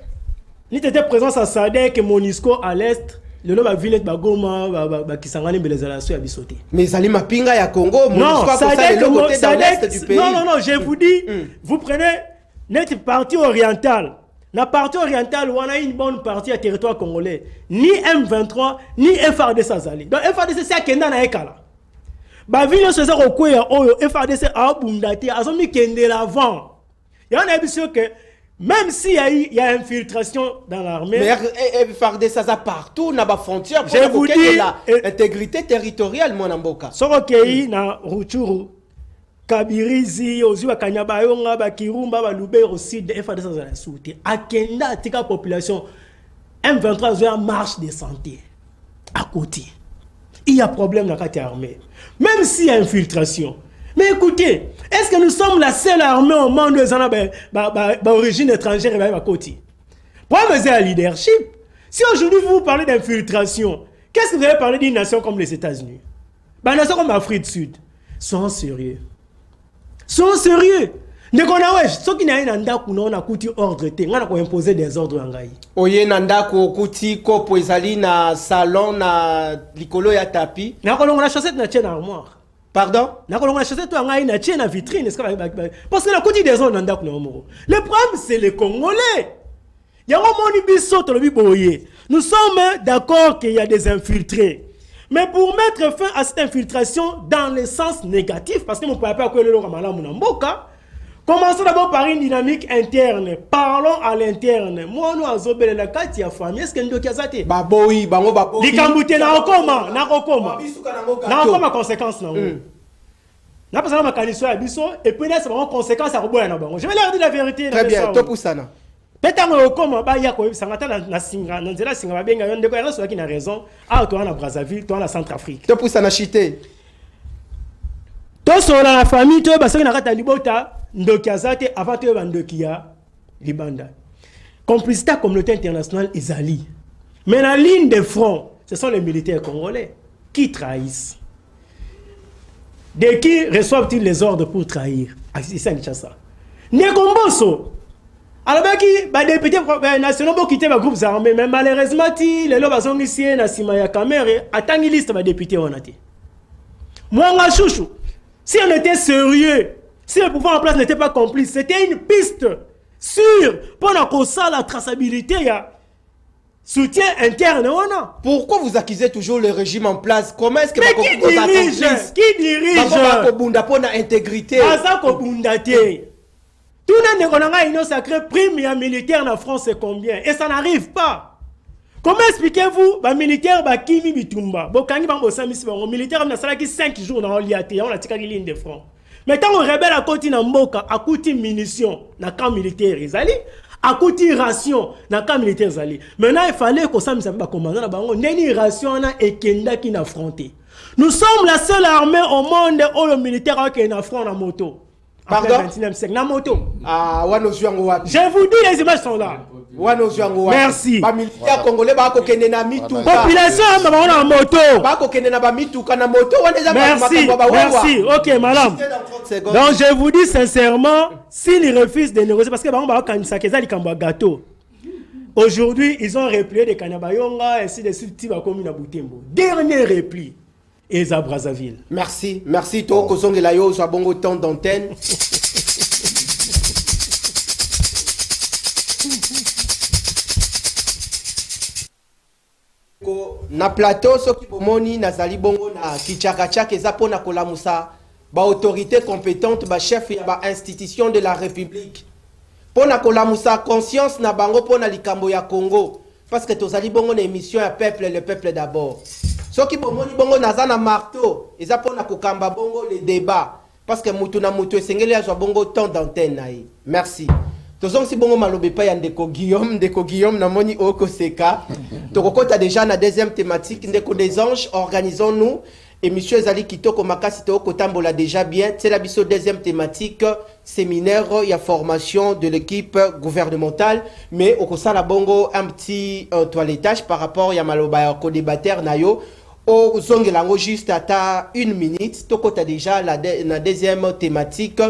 nous étions présents à SADC, Monisco à l'est, le nom de Villette Bagoma, qui s'en allait les relations à Bissoté. Mais Zali Mapinga ya Congo, non, SADC, non, je vous dis, vous prenez notre partie orientale. La partie orientale, on a une bonne partie à territoire congolais. Ni M23, ni FRDC Azali. Donc FRDC, c'est à Kenda na Ekala. Bah, ville se zéro quoi, FRDC a abondé, a mis Kende l'avant. Et on a vu sûr que même s'il y a infiltration dans l'armée. Mais FRDC ça partout, n'a pas frontière. Je vous dis, l'intégrité territoriale, mon amboka. Sorokei na Ruchuru. Kabirizi, Oziwa Kanyabayonga, Bakirumba, Balubero, Sud, FADC dans la souté. Akenda, tika population, M23 a marche de santé. À côté. Il y a problème dans la armée. Même s'il y a infiltration. Mais écoutez, est-ce que nous sommes la seule armée au monde où d'origine étrangère et à côté? Pour mesure à leadership, si aujourd'hui vous parlez d'infiltration, qu'est-ce que vous allez parler d'une nation comme les États-Unis? Une nation comme l'Afrique du Sud. Soyons sérieux. Sont sérieux. Ne connaissez ceux qui n'ont pas ordre, on imposer des ordres en Gaï. Oye nanda ko kuti ko poezali na salon na likolo ya tapi. Na kolonga la chaussette na tienne armoire. Pardon? Na kolonga la chaussette to ngai na tienne vitrine parce que la kuti des ordres nanda ko mo. Le problème c'est les Congolais. Yango moni biso to lobi boye. Nous sommes d'accord qu'il y a des infiltrés. Mais pour mettre fin à cette infiltration dans le sens négatif, parce que mon papa a le Ramala Mounamboka, commençons d'abord par une dynamique interne. Parlons à l'interne. Moi, nous avons obéi la carte à famille. Est-ce que nous avons dit Baboui, bango baboui. Likambouté na okoma, na okoma. Na okoma conséquence na. Na pas seulement kaniso ya biso et puis là c'est vraiment conséquence à roboya na bango. Je vais leur dire la vérité. Très bien, to poussana. Pétango okoma ba ya ko sangata na singa na nzela singa ba benga yo ndeko ya so qui na raison. Ah toi na Brazzaville, toi na Centrafrique. To poussana chité. To so na la famille to ba so na kata libota ndokiazate avant to ba ndokia libanda. Complicité communauté internationale Izali. Mais la ligne de front, ce sont les militaires congolais qui trahissent. De qui reçoivent-ils les ordres pour trahir? C'est ça, Kinshasa. Negomboso. Alors, les députés nationaux ont quitté le groupe armé, mais malheureusement, les lobes sont ici, na Simaya Kamere, attendent une liste de députés. Moi, chouchou, si on était sérieux, si le pouvoir en place n'était pas complice, c'était une piste sûre pour la traçabilité. Soutien interne, pourquoi vous accusez toujours le régime en place? Comment est-ce que mais qui dirige? Qui dirige? Pour l'intégrité. Tout le monde a une sacrée prime militaire en France, c'est combien? Et ça n'arrive pas. Comment expliquez-vous les militaires qui sont Bitumba? Les militaires qui 5 jours dans l'IAT, on a tiré une ligne de front. Mais quand on rebelle à côté de Mboka, à côté de munitions, dans le camp militaire, à côté de ration, dans le camp militaire, maintenant il fallait que ça me commandant, on a une ration et Kenda qui n'a affronté. Nous sommes la seule armée au monde où le militaire qui est en front en moto. Pardon? 21e siècle, la moto. Ah, wano zuango wapi. Je vous dis, les images sont là. Wano zuango wapi. Merci. Ba militaire congolais ba ko kende na mituka. Population en moto. Ba ko kende na ba mituka na moto wana za Merci, merci. Ok, madame. Donc je vous dis sincèrement, s'ils refusent de négocier, parce que par exemple, gâteau. Aujourd'hui, ils ont replié des Kanabayonga, ainsi de suite, comme une Boutembo. Dernier repli. Et à Brazzaville. Merci, merci to kozonge la yo so bongo temps d'antenne. Na plateau soki bomoni nazali bongo na kichakachaka eza pona kolamusa ba autorité compétente ba chef ya ba institution de la République. Pona kolamusa conscience na bango pona likambo ya Congo parce que tozali bongo na émission ya peuple le peuple d'abord. Soki bomoni bongo naza na marteau eza pona kokamba bongo le débat parce que mutu na mutu esengeli azwa bongo temps d'antenne na ye. Merci. Tozong si bongo malobe pa ya ndeko Guillaume na moni oko seka. Tokokota déjà na deuxième thématique ndeko des anges, organisons-nous. Émission ezali kitoko makasi toko tambola déjà bien. C'est la biso deuxième thématique séminaire ya formation de l'équipe gouvernementale mais okosala bongo un petit toilettage par rapport ya maloba ya co-débatteur na yo. Au zongelango juste à 1 minute, tokota déjà la deuxième thématique.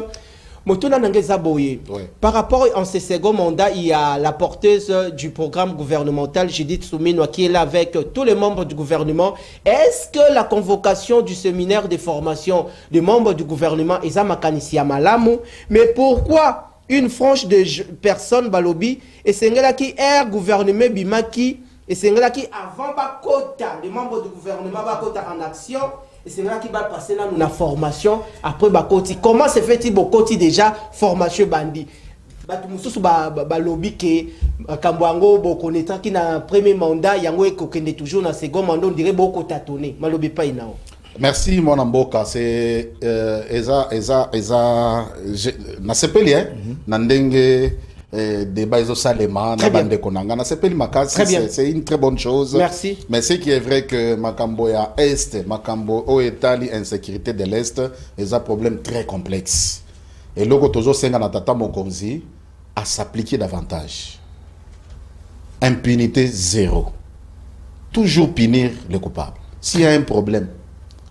Motuna Nangeza Boye. Par rapport à ce second mandat, il y a la porteuse du programme gouvernemental, Judith Soumino, qui est là avec tous les membres du gouvernement. Est-ce que la convocation du séminaire de formation des membres du gouvernement est à Malamu? Mais pourquoi une frange de personnes, Balobi, et c'est là qui est gouvernement Bimaki, et c'est là qui avant Bakota, les membres du gouvernement Bakota en action, et c'est là qui va passer dans la formation après Bakoti. Comment se fait-il Bakoti déjà formation bandi? Batumususu balobi que Kambwango connaîtra qui na premier mandat yango ekokende toujours na second mandat on dirait beaucoup tâtonner. Malobi pa inao. Merci mon amboka, c'est eza na sepeli na ndenge débat iso salema na bande konanga na sepeli makasi, c'est une très bonne chose. Merci. Mais ce qui est vrai que makambo ya est, makambo o etali insécurité de l'est, est un problème très complexe. Et loko tozo senga na tata mokonzi à s'appliquer davantage. Impunité zéro. Toujours punir les coupables. S'il y a un problème,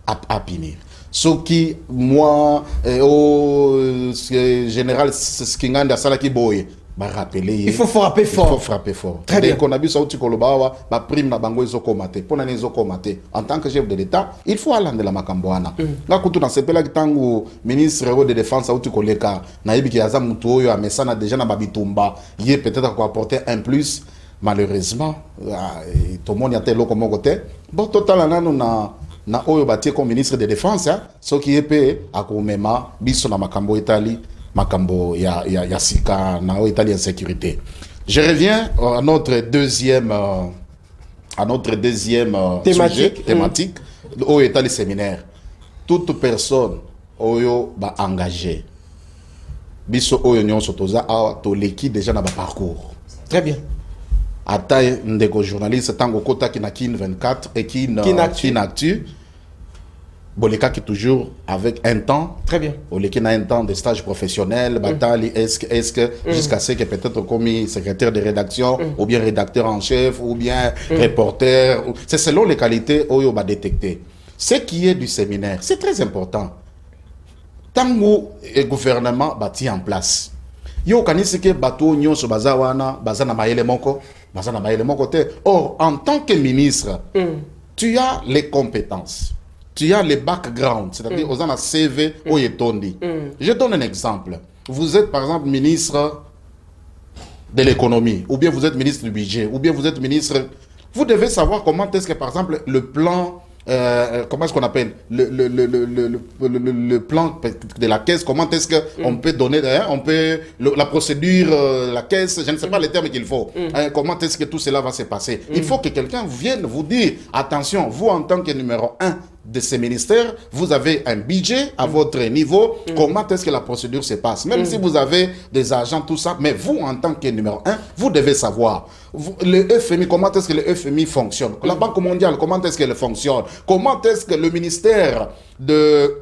à punir. Ce qui, moi, au général, c'est ce qui a salaki boye. Il faut frapper fort. Il faut frapper fort. Très bien. Qu'on a vu ça au prime na bango iso komate. Pour na iso komate. En tant que chef de l'État, il faut aller de la makamboana. Nga kutu na sepela kitangu ministre de défense au koleka na yebi ki aza mutu oyo amesana déjà na babitumba. Yé peut-être quoi apporter un plus. Malheureusement, tout le monde a tel comme côté. Bon total na oyo batie comme ministre de défense, ce qui est payé à Koumema, biso na makambo Italie. Makambo ya sika na Italie en sécurité. Je reviens à notre deuxième thématique au Italie séminaire. Toute personne oyo ba engagé biso oyo nyonso toza a to leki déjà na ba parcours. Très bien. Ata ndeko journaliste tango kota ki na kin 24 et qui n'actu. Boleka qui toujours avec un temps. Très bien. Boleka a un temps de stage professionnel, bataille, est-ce que jusqu'à ce que peut-être comme secrétaire de rédaction, ou bien rédacteur en chef, ou bien reporter. C'est selon les qualités où on va détecter. Ce qui est du séminaire, c'est très important. Tant que le gouvernement bâti en place. Yo kanisi ke bateau nyon so bazawana, bazana maele moko, bazana maele moko te. Or, en tant que ministre, tu as les compétences. Tu as les backgrounds, c'est-à-dire aux CV au Yetondi. Je donne un exemple. Vous êtes par exemple ministre de l'économie, ou bien vous êtes ministre du budget, ou bien vous êtes ministre... Vous devez savoir comment est-ce que par exemple le plan... comment est-ce qu'on appelle le plan de la caisse, comment est-ce qu'on peut donner, on peut, la procédure, la caisse, je ne sais pas les termes qu'il faut, comment est-ce que tout cela va se passer. Il faut que quelqu'un vienne vous dire, attention, vous en tant que numéro 1 de ces ministères, vous avez un budget à votre niveau. Comment est-ce que la procédure se passe? Même si vous avez des agents, tout ça, mais vous, en tant que numéro 1, vous devez savoir. Le FMI, comment est-ce que le FMI fonctionne? La Banque mondiale, comment est-ce qu'elle fonctionne? Comment est-ce que le ministère de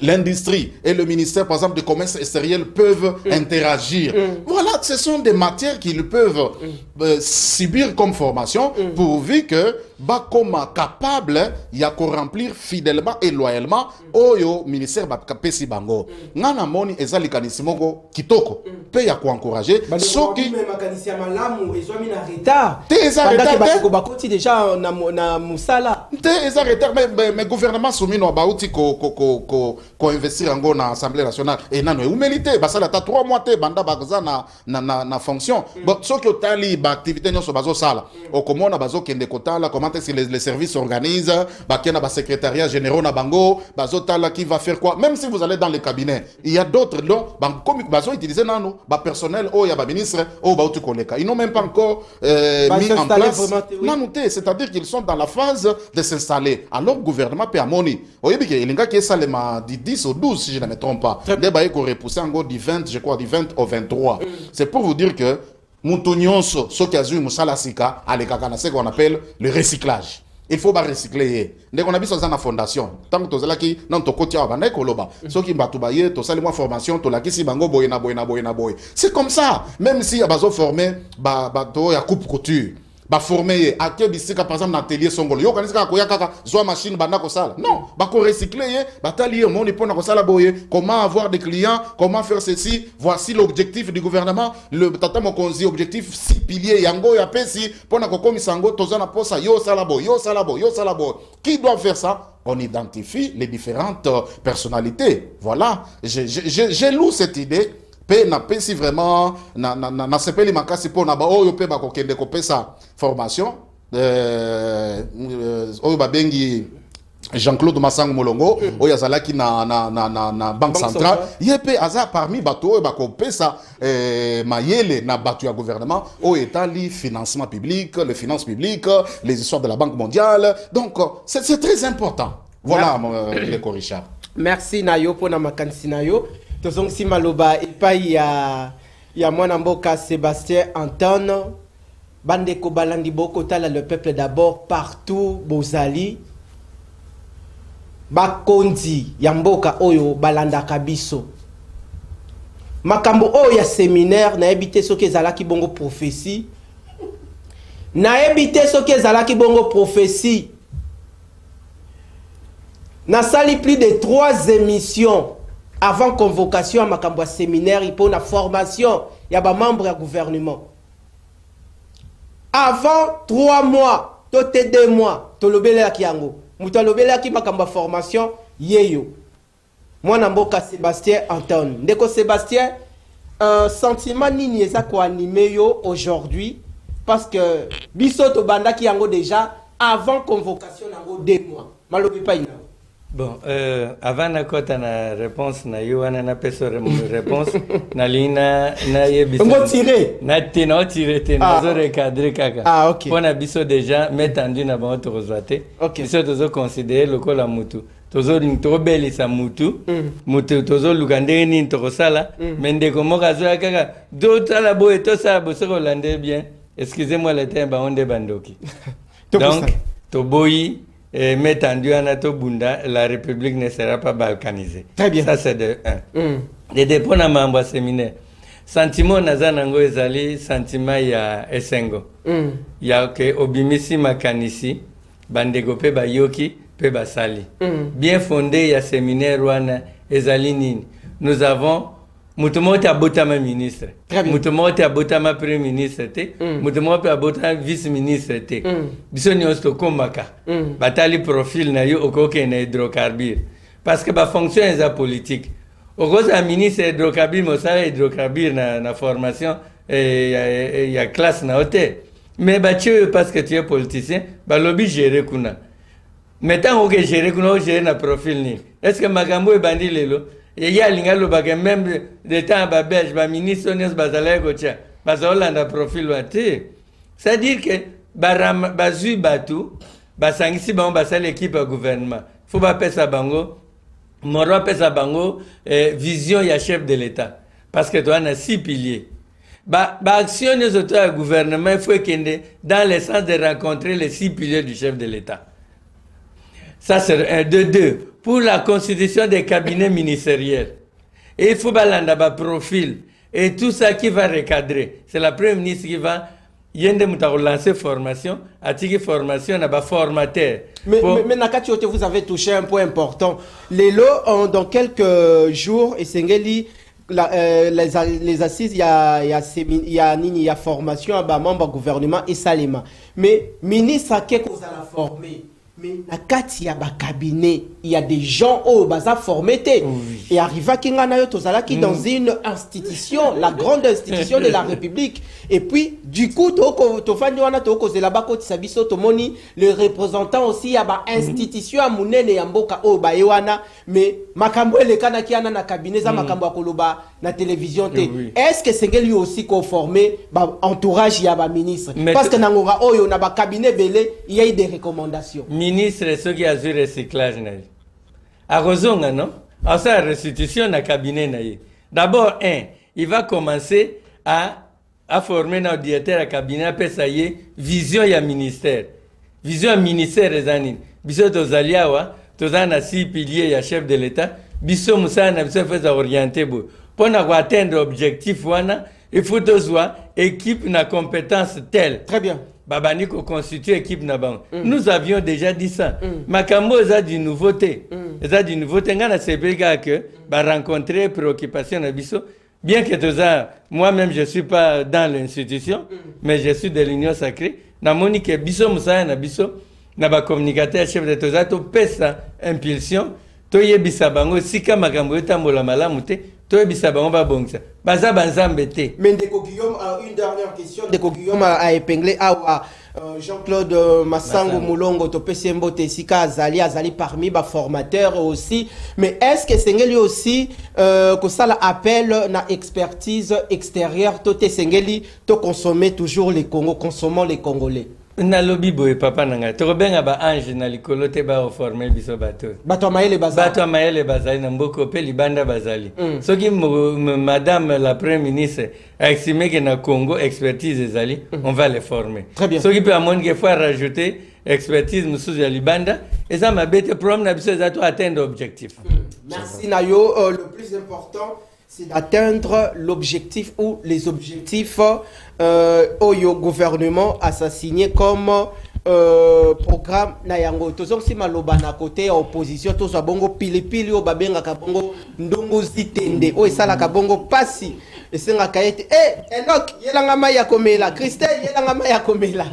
l'industrie et le ministère, par exemple, du commerce extérieur peuvent interagir. Voilà, ce sont des matières qu'ils peuvent subir comme formation pourvu que Bakoma capable, il y a qu'on remplir fidèlement et loyalement au ministère Bakapesi Bango. Nana moni ezali kanisimogo kitoko. Pe ya ko encourager soki makanisi malamu ezwami na retard. Te eza retard ko bakoti déjà na musala. Te eza retard mais gouvernement soumis no bauti ko investir en na Assemblée nationale et nano ou mérité basala ta 3 mois te banda baza na fonction. Bon soki otali ba activité nyoso bazo sala. Okomona bazo kende kotala comment est-ce que les services s'organisent, bakena ba secrétariat généraux na bango, bazo tala qui va faire quoi. Même si vous allez dans les cabinets, il y a d'autres comme bazo utiliser nano ba personnel o ya ba ministre o ba utu koleka. Ils n'ont même pas encore mis en place. Nanouté, c'est-à-dire qu'ils sont dans la phase de s'installer. Alors le gouvernement peut amoni. Oyebi ke ilinga ki salema du 10 au 12 si je ne me trompe pas. Débat ko repousser encore du 20, je crois du 20 au 23. C'est pour vous dire que Moutonyonso, ce qui a eu Moussalasika, à l'écart, c'est ce qu'on appelle le recyclage. Il faut pas recycler. Dès qu'on a vu ça dans la fondation, tant que tu as là qui non to kotia ba koloba, ceux qui batoubaye, to sali moi formation, to la ki si bango boyena boy. C'est comme ça. Même si y a besoin formé, to ya coupe couture. Ba former à quel bisika par exemple dans atelier songolo yo kanisa ko yakaka zo machine banda ko sala non ba ko recycler ba tali mon ni pona ko sala boye comment avoir des clients, comment faire ceci, voici l'objectif du gouvernement, le tata mokonzi objectif 6 piliers yango ya pesi pona ko komisango tozana posa yo sala boy qui doit faire ça? On identifie les différentes personnalités. Voilà, j'ai lu cette idée. Pe na pesi vraiment na sepeli makasi po na ba oyo pe ba ko kende ko pesa formation oyo ba bengi Jean-Claude Massango Molongo oyo azalaki na banque centrale yepe aza parmi bato oyo ba ko pesa mayele na bato ya gouvernement au etali financement public, les finances publiques, les histoires de la Banque mondiale. Donc c'est très important. Voilà Leko Richard. Merci Nayo pour na makanisi Nayo. Tozong si maloba epai ya mwana mboka Sébastien Anton bandeko balandi boko tala le peuple d'abord partout bozali bakonzi ya mboka oyo balanda kabiso makambo oyo ya séminaire na ebité soki ezalaki bongo prophétie na ebité soki ezalaki bongo prophétie na sali plus de 3 émissions avant convocation à makambo séminaire pour la formation il y a des membres du gouvernement avant 3 mois tout 2 mois to lobela ki yango muto lobela ki makambo formation yeyo mwana mboka Sébastien Anton ndeko Sébastien sentiment nini eza ko animé yo aujourd'hui parce que biso to banda ki yango déjà avant convocation nango 2 mois malobi pa ina. Bon, avant na kota na réponse na yo wana na peso réponse na lina na yebisa. On tirer. Na tirer na zo recadrer kaka. Ah OK. Pona biso déjà metandu na bango to rozate. OK. Biso tozo considérer lokola mutu. Tozo rinto belisa mutu. Mutu tozo lugande ni to sala. Mende komo kazo kaka do tala bo eto sa bo se rolande bien. Excusez-moi le terme ba onde bandoki. Donc to boyi et mettendu en ato bunda, la République ne sera pas balkanisée. Très bien. Ça c'est de 1. De dépôt na mambo séminaire. Sentiment nazanango ezali sentiment ya esengo. Ya que obimisi makanisi bandego pe bayoki pe basali. Bien fondé ya séminaire wana ezali nini. Nous avons Mutumote abotama ministre. Mutumote abotama premier ministre te. Mutumote abotama vice ministre te. Biso nyosto komaka. Batali profil na yo okoke na hydrocarbure. Parce que ba fonction est politique. Okoza ministre hydrocarbure mosala hydrocarbure na formation y a classe na hôtel. Mais batio parce que tu es politicien, ba lobby gérer kuna. Maintenant oké gérer kuna gérer na profil ni. Est-ce que makambo e bandi lelo? Il y a l'ingalo bague même de temps à belge, ba ministre Ones Bazalaï Gotia, Bazolanda profil wate. C'est-à-dire que Baram Bazu Batou, Basangisi Bamba l'équipe au gouvernement. faut pas pesa bango moro pesa bango vision ya chef de l'État parce que toi on a 6 piliers. Action des autorités du gouvernement, il faut qu'il dans le sens de rencontrer les 6 piliers du chef de l'État. Ça, c'est un. De 2. Pour la constitution des cabinets ministériels. Et il faut balanda profil. Et tout ça qui va recadrer. C'est la première ministre qui va. Il y a lancer formation. Attirer formation, n'a formateur. Mais Nakati, vous avez touché un point important. Les lots, dans quelques jours, et Sengeli. Les assises, il y a formation à membre du gouvernement et Salema. Mais ministre a quelque chose à la former. Mais il y a un cabinet, il y a des gens qui sont formés. Et arriva qui dans une institution, la grande institution de la République. Et puis, du coup, le représentant aussi, il y a une institution à Mounene et Mboka Obayewana. Mais Makambo et les Kanaki na cabinet, Makambo Akoloba na télévision. Est-ce que c'est lui aussi qu'on formé entourage, il y a un ministre? Parce que dans le cabinet, il y a des recommandations. Ministre, ceux qui ont le recyclage. À Rozonga, non? À sa restitution dans le cabinet. D'abord, il va commencer à former un directeur à cabinet, après ça y est, vision et ministère. Vision et ministère des années. Biso Tozaliawa, Tozana 6 piliers, et chef de l'État. Biso Moussa, Biso fait orienter. Pour atteindre l'objectif, il faut que équipe na compétence telle. Très bien. Babaniko constitue équipe Naban. Nous avions déjà dit ça. Makambo a d'une nouveauté. Ça d'une nouveauté. On a que rencontrer préoccupation Nabiso. Bien que moi-même je suis pas dans l'institution, mais je suis de l'Union sacrée. Namoni que biso Moussa Nabiso, naba communicateur chef de Toza to pesa impulsion. To yebisa bango sika makambo etambola malamu te. Mais Ndeko Guillaume a une dernière question. Ndeko Guillaume a épinglé Jean-Claude Massango Moulongo Topesembo Tessika Azali parmi les formateurs aussi. Mais est-ce que c'est lui aussi que ça l'appelle na expertise extérieure Tote Sengeli to consommer toujours les Congos, consommons les Congolais. Na lobby boy papa nanga to benga ba ange na likolo te ba former biso bato mayele bazali na mboko pe libanda bazali soki madame la première ministre a estimé que na Congo expertise ezali on va les former. Très bien. Soki pe amone que faut rajouter expertise musuzu ya libanda eza mabete problème na biso za to atteindre objectif. Merci Nayo. Le plus important c'est d'atteindre l'objectif ou les objectifs au gouvernement assassiné comme programme na yango. Tozong si maloba na côté opposition to so bongo pilipili o babenga ka bongo ndongo zitende o esala ka bongo pasi esenga kaete Enoch yelanga maya komela Christelle yelanga maya komela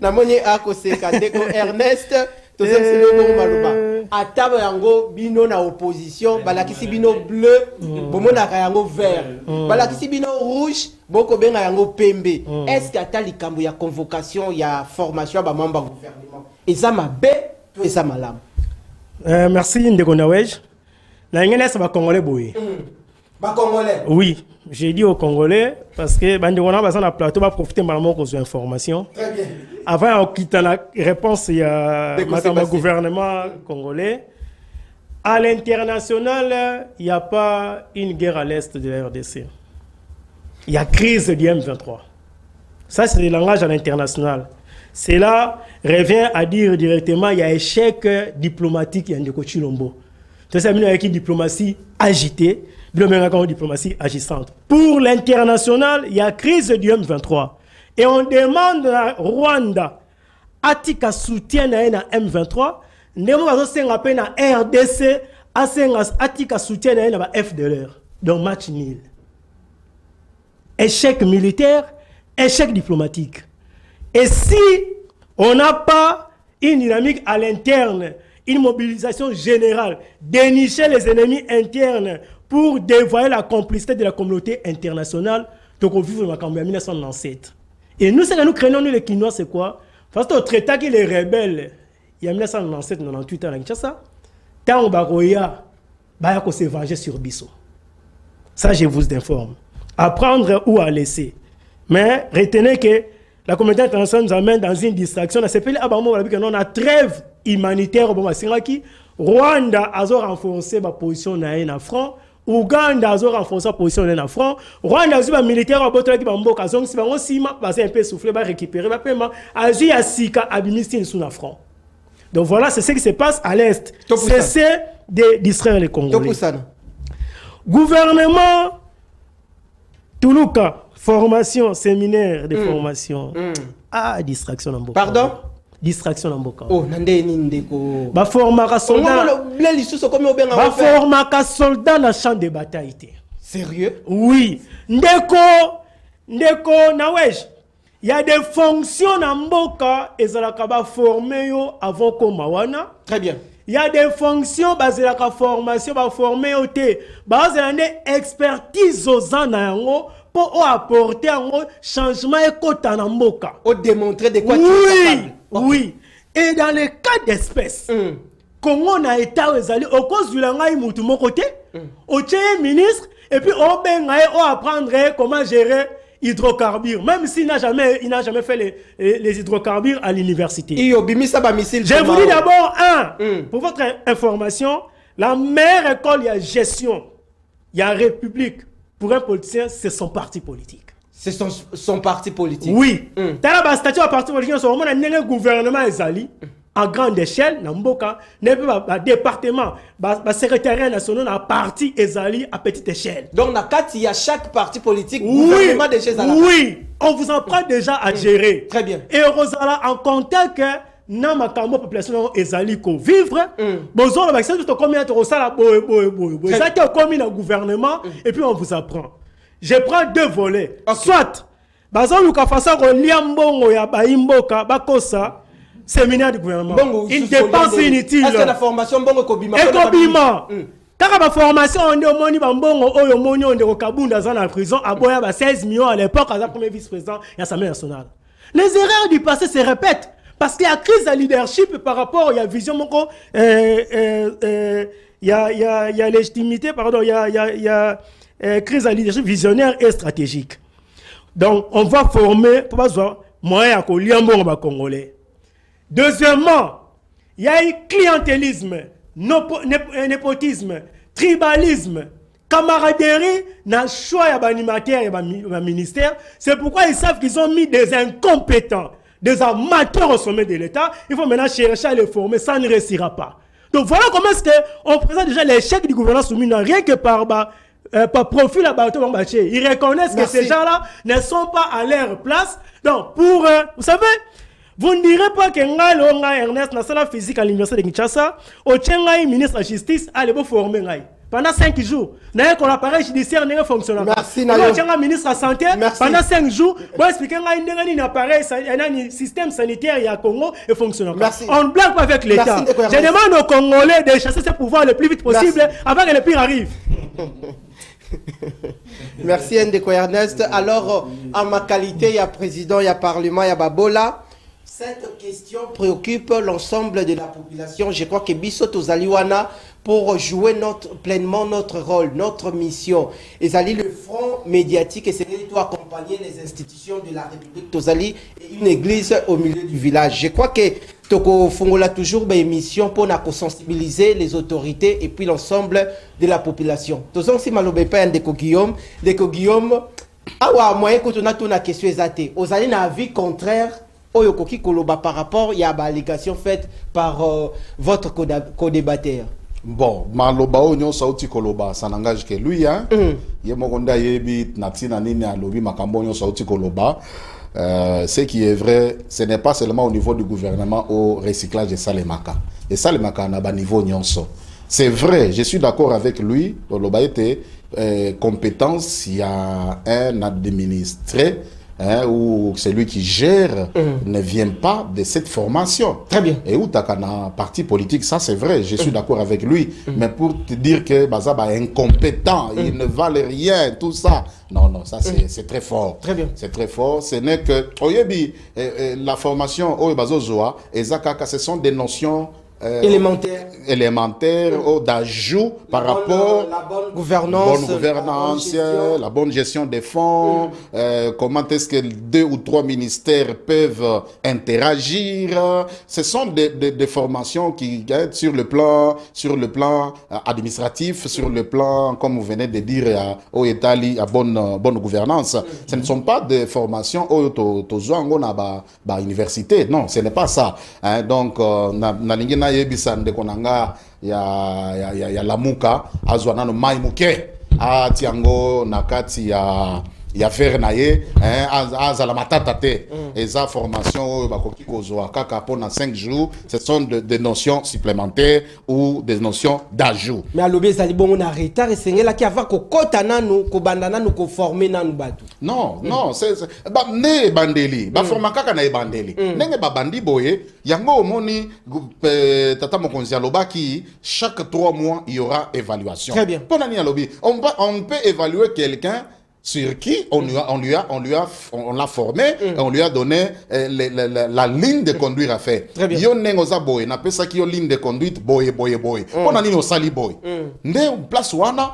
na moni akoseka ndeko Ernest tozong si bongo maloba ataba yango bino na opposition balakisi bino bleu bomona ka yango vert balakisi bino rouge boko benga yango pembe. Est-ce que ata likambo ya convocation ya formation ba membre gouvernement eza mabe to eza malamu? Merci Ndeko Nawej. Na ngene sa ba congolais boye. Ba congolais. Oui, j'ai dit aux Congolais parce que bande on a besoin de plateau va profiter malamment qu'on soit information. Très bien. Avant on quitte la réponse il y a le gouvernement congolais. À l'international, il n'y a pas une guerre à l'est de la RDC. Il y a crise du M23. Ça, c'est le langage à l'international. Cela revient à dire directement qu'il y a échec diplomatique et Ndeko Chilombo. C'est une diplomatie agitée, une diplomatie agissante. Pour l'international, il y a crise du M23. Et on demande à Rwanda, Atika soutien à M23, Nemo appelle na RDC, Atika soutien à FDLR. Donc match nul. Échec militaire, échec diplomatique. Et si on n'a pas une dynamique à l'interne, une mobilisation générale, dénicher les ennemis internes pour dévoiler la complicité de la communauté internationale, donc on vit en 1997. Et nous, ce que nous craignons, nous les Kinois, c'est quoi? Parce que le traité qui les rebelles, il y a 1997, 98 ans, ça, tant Baroya, Bayako s'est vengé sur Bissau. Ça, je vous informe. À prendre ou à laisser. Mais retenez que la communauté internationale nous amène dans une distraction. On a trêve humanitaire au Rwanda a renforcé ma position na front. Ouganda a renforcé sa position na front. Rwanda a militaire a botola ki bamboka zong si bango sima ba un peu souffler ba récupérer ba pema azu ya sika abimisi sous na front. Donc voilà, c'est ce qui se passe à l'est. Cessez de distraire les Congolais. Gouvernement Toulouka, formation, séminaire de formation. Ah, distraction dans Mboka. Pardon? Distraction dans Mboka. Oh, nandeni ndeko. Ba formaka soldat. Ba formaka soldat dans champ de bataille. Sérieux? Oui. Ndeko nawej. Il y a des fonctions dans Mboka et ça la formé avant Komawana. Très bien. Il y a des fonctions basées sur la formation, formées au thé, basées sur l'expertise aux anango pour apporter un changement écoute en Mboka. Pour démontrer de quoi tu es capable. Oui. Et dans les cas d'espèce, Congo n'a été au cause du langage de mon côté, au ministre, et puis on apprendrait comment gérer hydrocarbures, même s'il n'a jamais fait les hydrocarbures à l'université. Je vous dis d'abord, pour votre information, la meilleure école, il y a gestion, il y a république. Pour un politicien, c'est son parti politique. C'est son parti politique. Oui. Dans la statut de parti politique, on a un gouvernement Ezali à grande échelle, dans Mboka, un département, un secrétariat national, un parti Ezali à petite échelle. Donc, il y a chaque parti politique, gouvernement de chez Zala. Oui, on vous en prend déjà à gérer. Très bien. Et Rosala, en contact que dans ma population Ezali ko vivre, besoin de vaccin, tout combien de Rosala, ça qui est commis dans le gouvernement, et puis on vous apprend. Je prends deux volets. Soit, bazan luka fasa ko liambongo ya baimboka bakosa séminaire du gouvernement. Une dépense inutile. Est-ce que la formation bongo kobima? Ekobima. Kaka ba formation on est moni bambongo oyo moni on de Kabunda dans la prison à boya ba 16 millions à l'époque à la premier vice-président et l'Assemblée nationale. Les erreurs du passé se répètent parce qu'il y a crise de leadership par rapport il y a vision moko il y a légitimité pardon il y a crise de leadership visionnaire et stratégique. Donc, on va former pour avoir moyen à liambongo congolais. Deuxièmement, il y a un clientélisme, népotisme, tribalisme, camaraderie, dans le choix de l'animateur et de ministère. C'est pourquoi ils savent qu'ils ont mis des incompétents, des amateurs au sommet de l'État. Il faut maintenant chercher à les former, ça ne réussira pas. Donc, voilà comment est-ce qu'on présente déjà l'échec du gouvernement soumis, rien que par profil à Bateau Bambaché. Ils reconnaissent que ces gens-là ne sont pas à leur place. Donc, pour, vous savez, vous ne direz pas que Nga Ernest na sala physique à l'université de Kinshasa, au Tchengaï, ministre de la Justice, allez vous former. Pendant 5 jours, n'a qu'on appareil judiciaire n'est pas fonctionnel. Merci, Nayo. Ministre de la Santé, pendant 5 jours, vous expliquez un appareil, un système sanitaire à Congo est fonctionnel. On ne blague pas avec l'État. Je demande aux Congolais de chasser ce pouvoir le plus vite possible avant que le pire arrive. Merci Ndeko Ernest. Alors, en ma qualité, il y a président, il y a parlement, il y a Babola. Cette question préoccupe l'ensemble de la population. Je crois que Bisso Tozaliwana pour jouer pleinement notre rôle, notre mission. Et Zali, le front médiatique, et c'est lui qui doit accompagner les institutions de la République Tozali et une église au milieu du village. Je crois que Toko Fongola toujours une mission pour sensibiliser les autorités et puis l'ensemble de la population. Tozon si malobe pa Ndeko Guillaume, awa moyen que on a tout na question exacte. Ozali na avis contraire au Yokoki Koloba par rapport il y a une allégation faite par votre co-débatteur. Bon, maloba onyo sauti koloba, ça n'engage que lui, hein. Yemokonda yebi natina nini alobi makambo onyo sauti koloba. Ce qui est vrai, ce n'est pas seulement au niveau du gouvernement au recyclage de Salemaka. Et Salemaka n'a pas niveau nyonso. C'est vrai, je suis d'accord avec lui. Koloba était compétence, il y a un administré. Ou celui qui gère ne vient pas de cette formation. Très bien. Et où tu as un parti politique, ça c'est vrai, je suis d'accord avec lui. Mais pour te dire que Bazaba est incompétent, il ne valent rien, tout ça. Non, non, ça c'est très fort. Très bien. C'est très fort. Ce n'est que, Oyebi, la formation, Oyebazo Zoa, et Zakaka, ce sont des notions élémentaire ou d'ajout par rapport la bonne gouvernance, la bonne gestion des fonds, comment est-ce que 2 ou 3 ministères peuvent interagir. Ce sont des formations qui sur le plan administratif, sur le plan, comme vous venez de dire, au Italie, à bonne gouvernance. Ce ne sont pas des formations au université. Non, ce n'est pas ça. Hein, donc, nalingi na yebisa ndekonanga ya lamuka azwana no mai muke atiango nakati ya faire naye azala matata te eza formation bakoki kozwa kaka pona 5 jours. Ce sont des notions supplémentaires ou des notions d'ajout. Mais alobi ezali bongo na retard esengela ki ava kokota nanu kobanda nanu ko former nanu batu. Non, c'est ba ne bandeli ba forma kaka na bandeli ndenge ba bandi boye yango omoni tata mokonzi alobaki chaque 3 mois il y aura évaluation. Très bien. Pona ni alobi on peut évaluer quelqu'un sur qui on l'a formé, et on lui a donné la ligne de conduite à faire. Très bien. Yo nengoza boy, na pesa ki yo ligne de conduite boy. On a nini osali boy. Nde place wana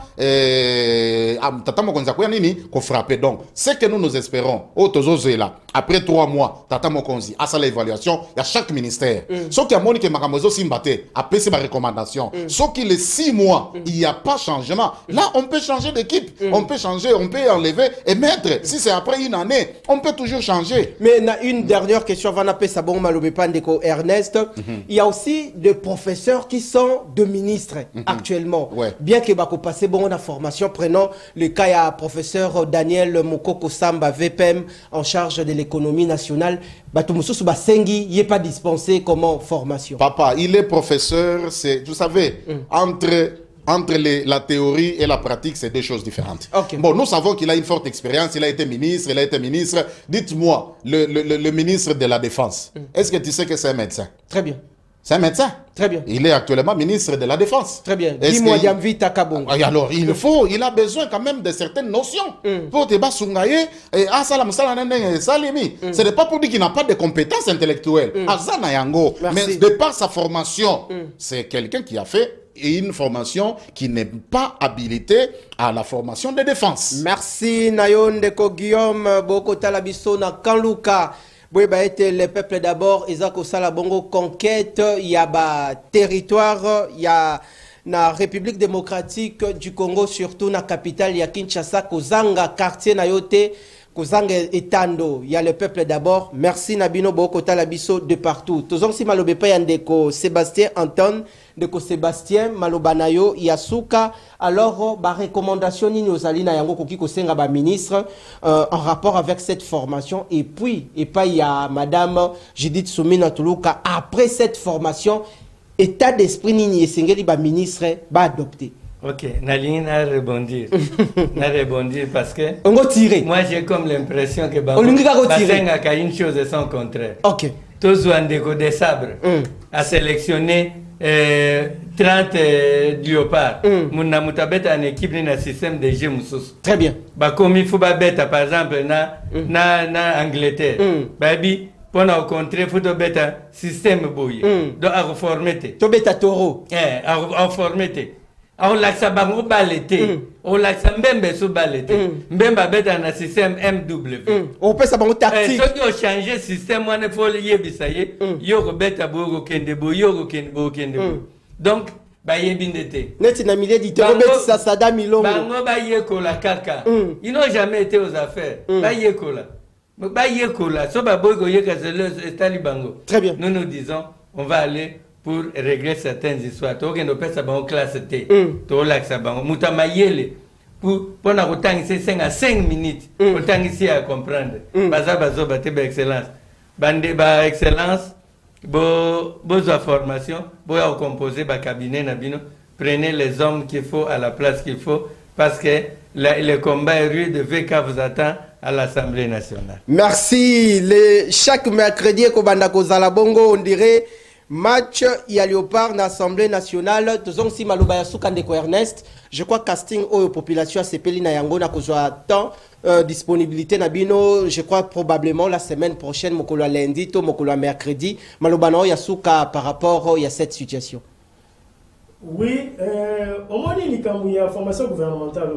tata mokonza ko nini ko frapper. Donc, ce que nous espérons au tozozela après 3 mois tata mokonzi à sa l'évaluation, il y a chaque ministère. Sauf qu'il y a moni que makamozo simbate après ces recommandations. Sauf qu'il les 6 mois, il n'y a pas changement. Là, on peut changer d'équipe, on peut changer, on peut enlever et mettre. Si c'est après une année, on peut toujours changer. Mais na une dernière question, Vanapé Sabon Malobepandeko Ernest. Il y a aussi des professeurs qui sont de ministres actuellement. Ouais. Bien que bako passé bon la formation, prenons le cas il y a professeur Daniel Mokoko Samba VPM en charge de l'économie nationale. Batumususu Basengi, il n'est pas dispensé comme formation. Papa, il est professeur, c'est, vous savez, entre la théorie et la pratique, c'est 2 choses différentes. Okay. Bon, nous savons qu'il a une forte expérience, il a été ministre. Dites-moi, le ministre de la Défense, est-ce que tu sais que c'est un médecin? Très bien. C'est un médecin. Très bien. Il est actuellement ministre de la Défense. Très bien. Dis-moi, Yamvita Kabong. Alors, il a besoin quand même de certaines notions. Pour te basungaye, ce n'est pas pour dire qu'il n'a pas de compétences intellectuelles. Azana Yango. Mais de par sa formation, c'est quelqu'un qui a fait une formation qui n'est pas habilitée à la formation de défense. Merci Nayon Deko Guillaume Boko Talabiso na Kanluka. Oui, bah, le peuple d'abord, Isako Salabongo conquête, il y a ba territoire, il y a na République démocratique du Congo, surtout na capitale, il y a Kinshasa, Kozanga, quartier Nayote, Kozanga Etando, il y a le peuple d'abord. Merci Nabino Boko Talabiso de partout. Tozong si malobepa yandeko Sébastien Anton, deko Sébastien Malobanayo Yasuka. Alors, ba recommandation ni ozalina yango koki kosenga ba ministre en rapport avec cette formation. Et puis, il y a madame Judith Soumina Toulouka, après cette formation, état d'esprit ni esengeli ba ministre ba adopter. Ok, Naline a rebondir. Parce que on va tirer. Moi j'ai comme l'impression que Basenga a une chose et son contraire. Ok. Tous Wandeko des sabres a sélectionné 30 léopards. Mouna mutabeta en équipe dans système de jeux moussous. Très bien. Comme il faut beta par exemple na Angleterre. Baby pour au contraire faut beta système boy. Donc à reformer. To beta taureau. À reformer. On l'a bango balete, on l'a mbembe sous balete, mbemba beta na système MW. On peut ça bango tactique. Ceux qui ont changé système, on faut lier bisaye, yoko beta bogo kendebo, yoko kendebo. Donc, ba yebindete. Net na milieu du terreau beta ça sada milongo. Bango ba yeko la kaka. Ils n'ont jamais été aux affaires. Ba yeko la. Ba yeko la. So ba bogo yeka c'est talibango. Très bien. Nous disons, on va aller pour régler certaines histoires. Tu as une classe T. Tu as Moutamayele. Pour c'est 5 minutes. Autant ici à comprendre. Bazo excellence. Bande excellence. Besoin formation. Besoin composer ba cabinet nabino. Prenez les hommes qu'il faut à la place qu'il faut. Parce que le combat est rude. VK vous attend à l'Assemblée nationale. Merci. Chaque mercredi, Kobandako Zalabongo, on dirait. Match, il y a Léopard dans l'Assemblée nationale. Tozong si Malobaya Soukandeko Ernest. Je crois casting aux populations à Sepeli na Yango na kozwa temps disponibilité Nabino, je crois probablement la semaine prochaine, mokolo lundi, to mokolo mercredi, malobano yasuka par rapport à cette situation. Oui, au moins il y a formation gouvernementale,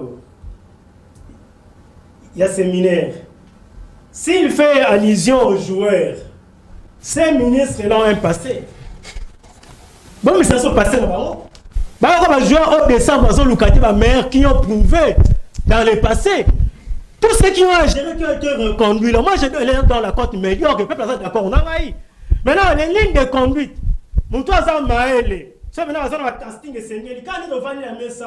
il y a séminaire. S'il fait allusion aux joueurs, ces ministres l'ont un passé. Bon, mais ça se passe là-bas. Bah, les joueurs au décembre, les maires qui ont prouvé dans le passé. Tous ceux qui ont géré, qui ont été reconduits. Moi, je dois aller dans la côte médiocre, le peuple est d'accord, on a eu. Maintenant, les lignes de conduite, mon toit, ça m'a aidé. Ça, maintenant, on a un casting de Seigneur. Quand ils ont vendu la messe,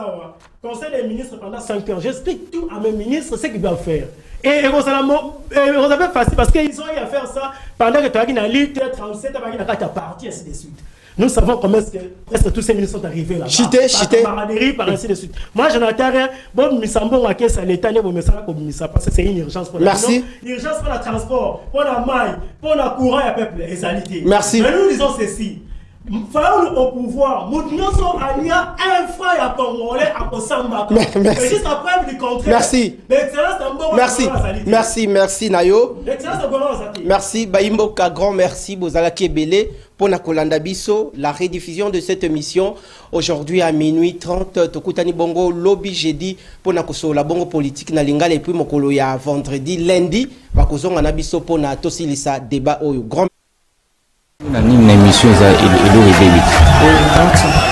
conseil des ministres pendant 5 heures, j'explique tout à mes ministres ce qu'ils doivent faire. Et vous avez facile parce qu'ils ont eu à faire ça pendant que tu as eu une lutte 37, tu as eu parti, ainsi de suite. Nous savons comment est-ce que presque tous ces ministres sont arrivés là-bas. Chité. Par ainsi de suite. Moi, je n'attends rien. Bon, mais ça m'a à l'État, parce que c'est une urgence pour la Merci. Une urgence pour le transport, pour la maille, pour le courant et le peuple, les alité. Merci. Mais nous disons ceci. Faisons au pouvoir. Nous sommes alliés un frère à Congolais à Kosamba. Merci. Mais juste la preuve du contraire. Merci. L'excellence d'un bon Merci Nayo. L'excellence d'un bon merci Baimboka, grand merci Bozala Kebele pour na kolanda biso la rediffusion de cette émission aujourd'hui à minuit 30 tokutani bongo lobby jeudi pour na kosola bongo politique na lingala et puis mokolo ya vendredi lundi bakozonga na biso pour na tosilisa débat oyo grand na nini na émission za Edo Rebelli.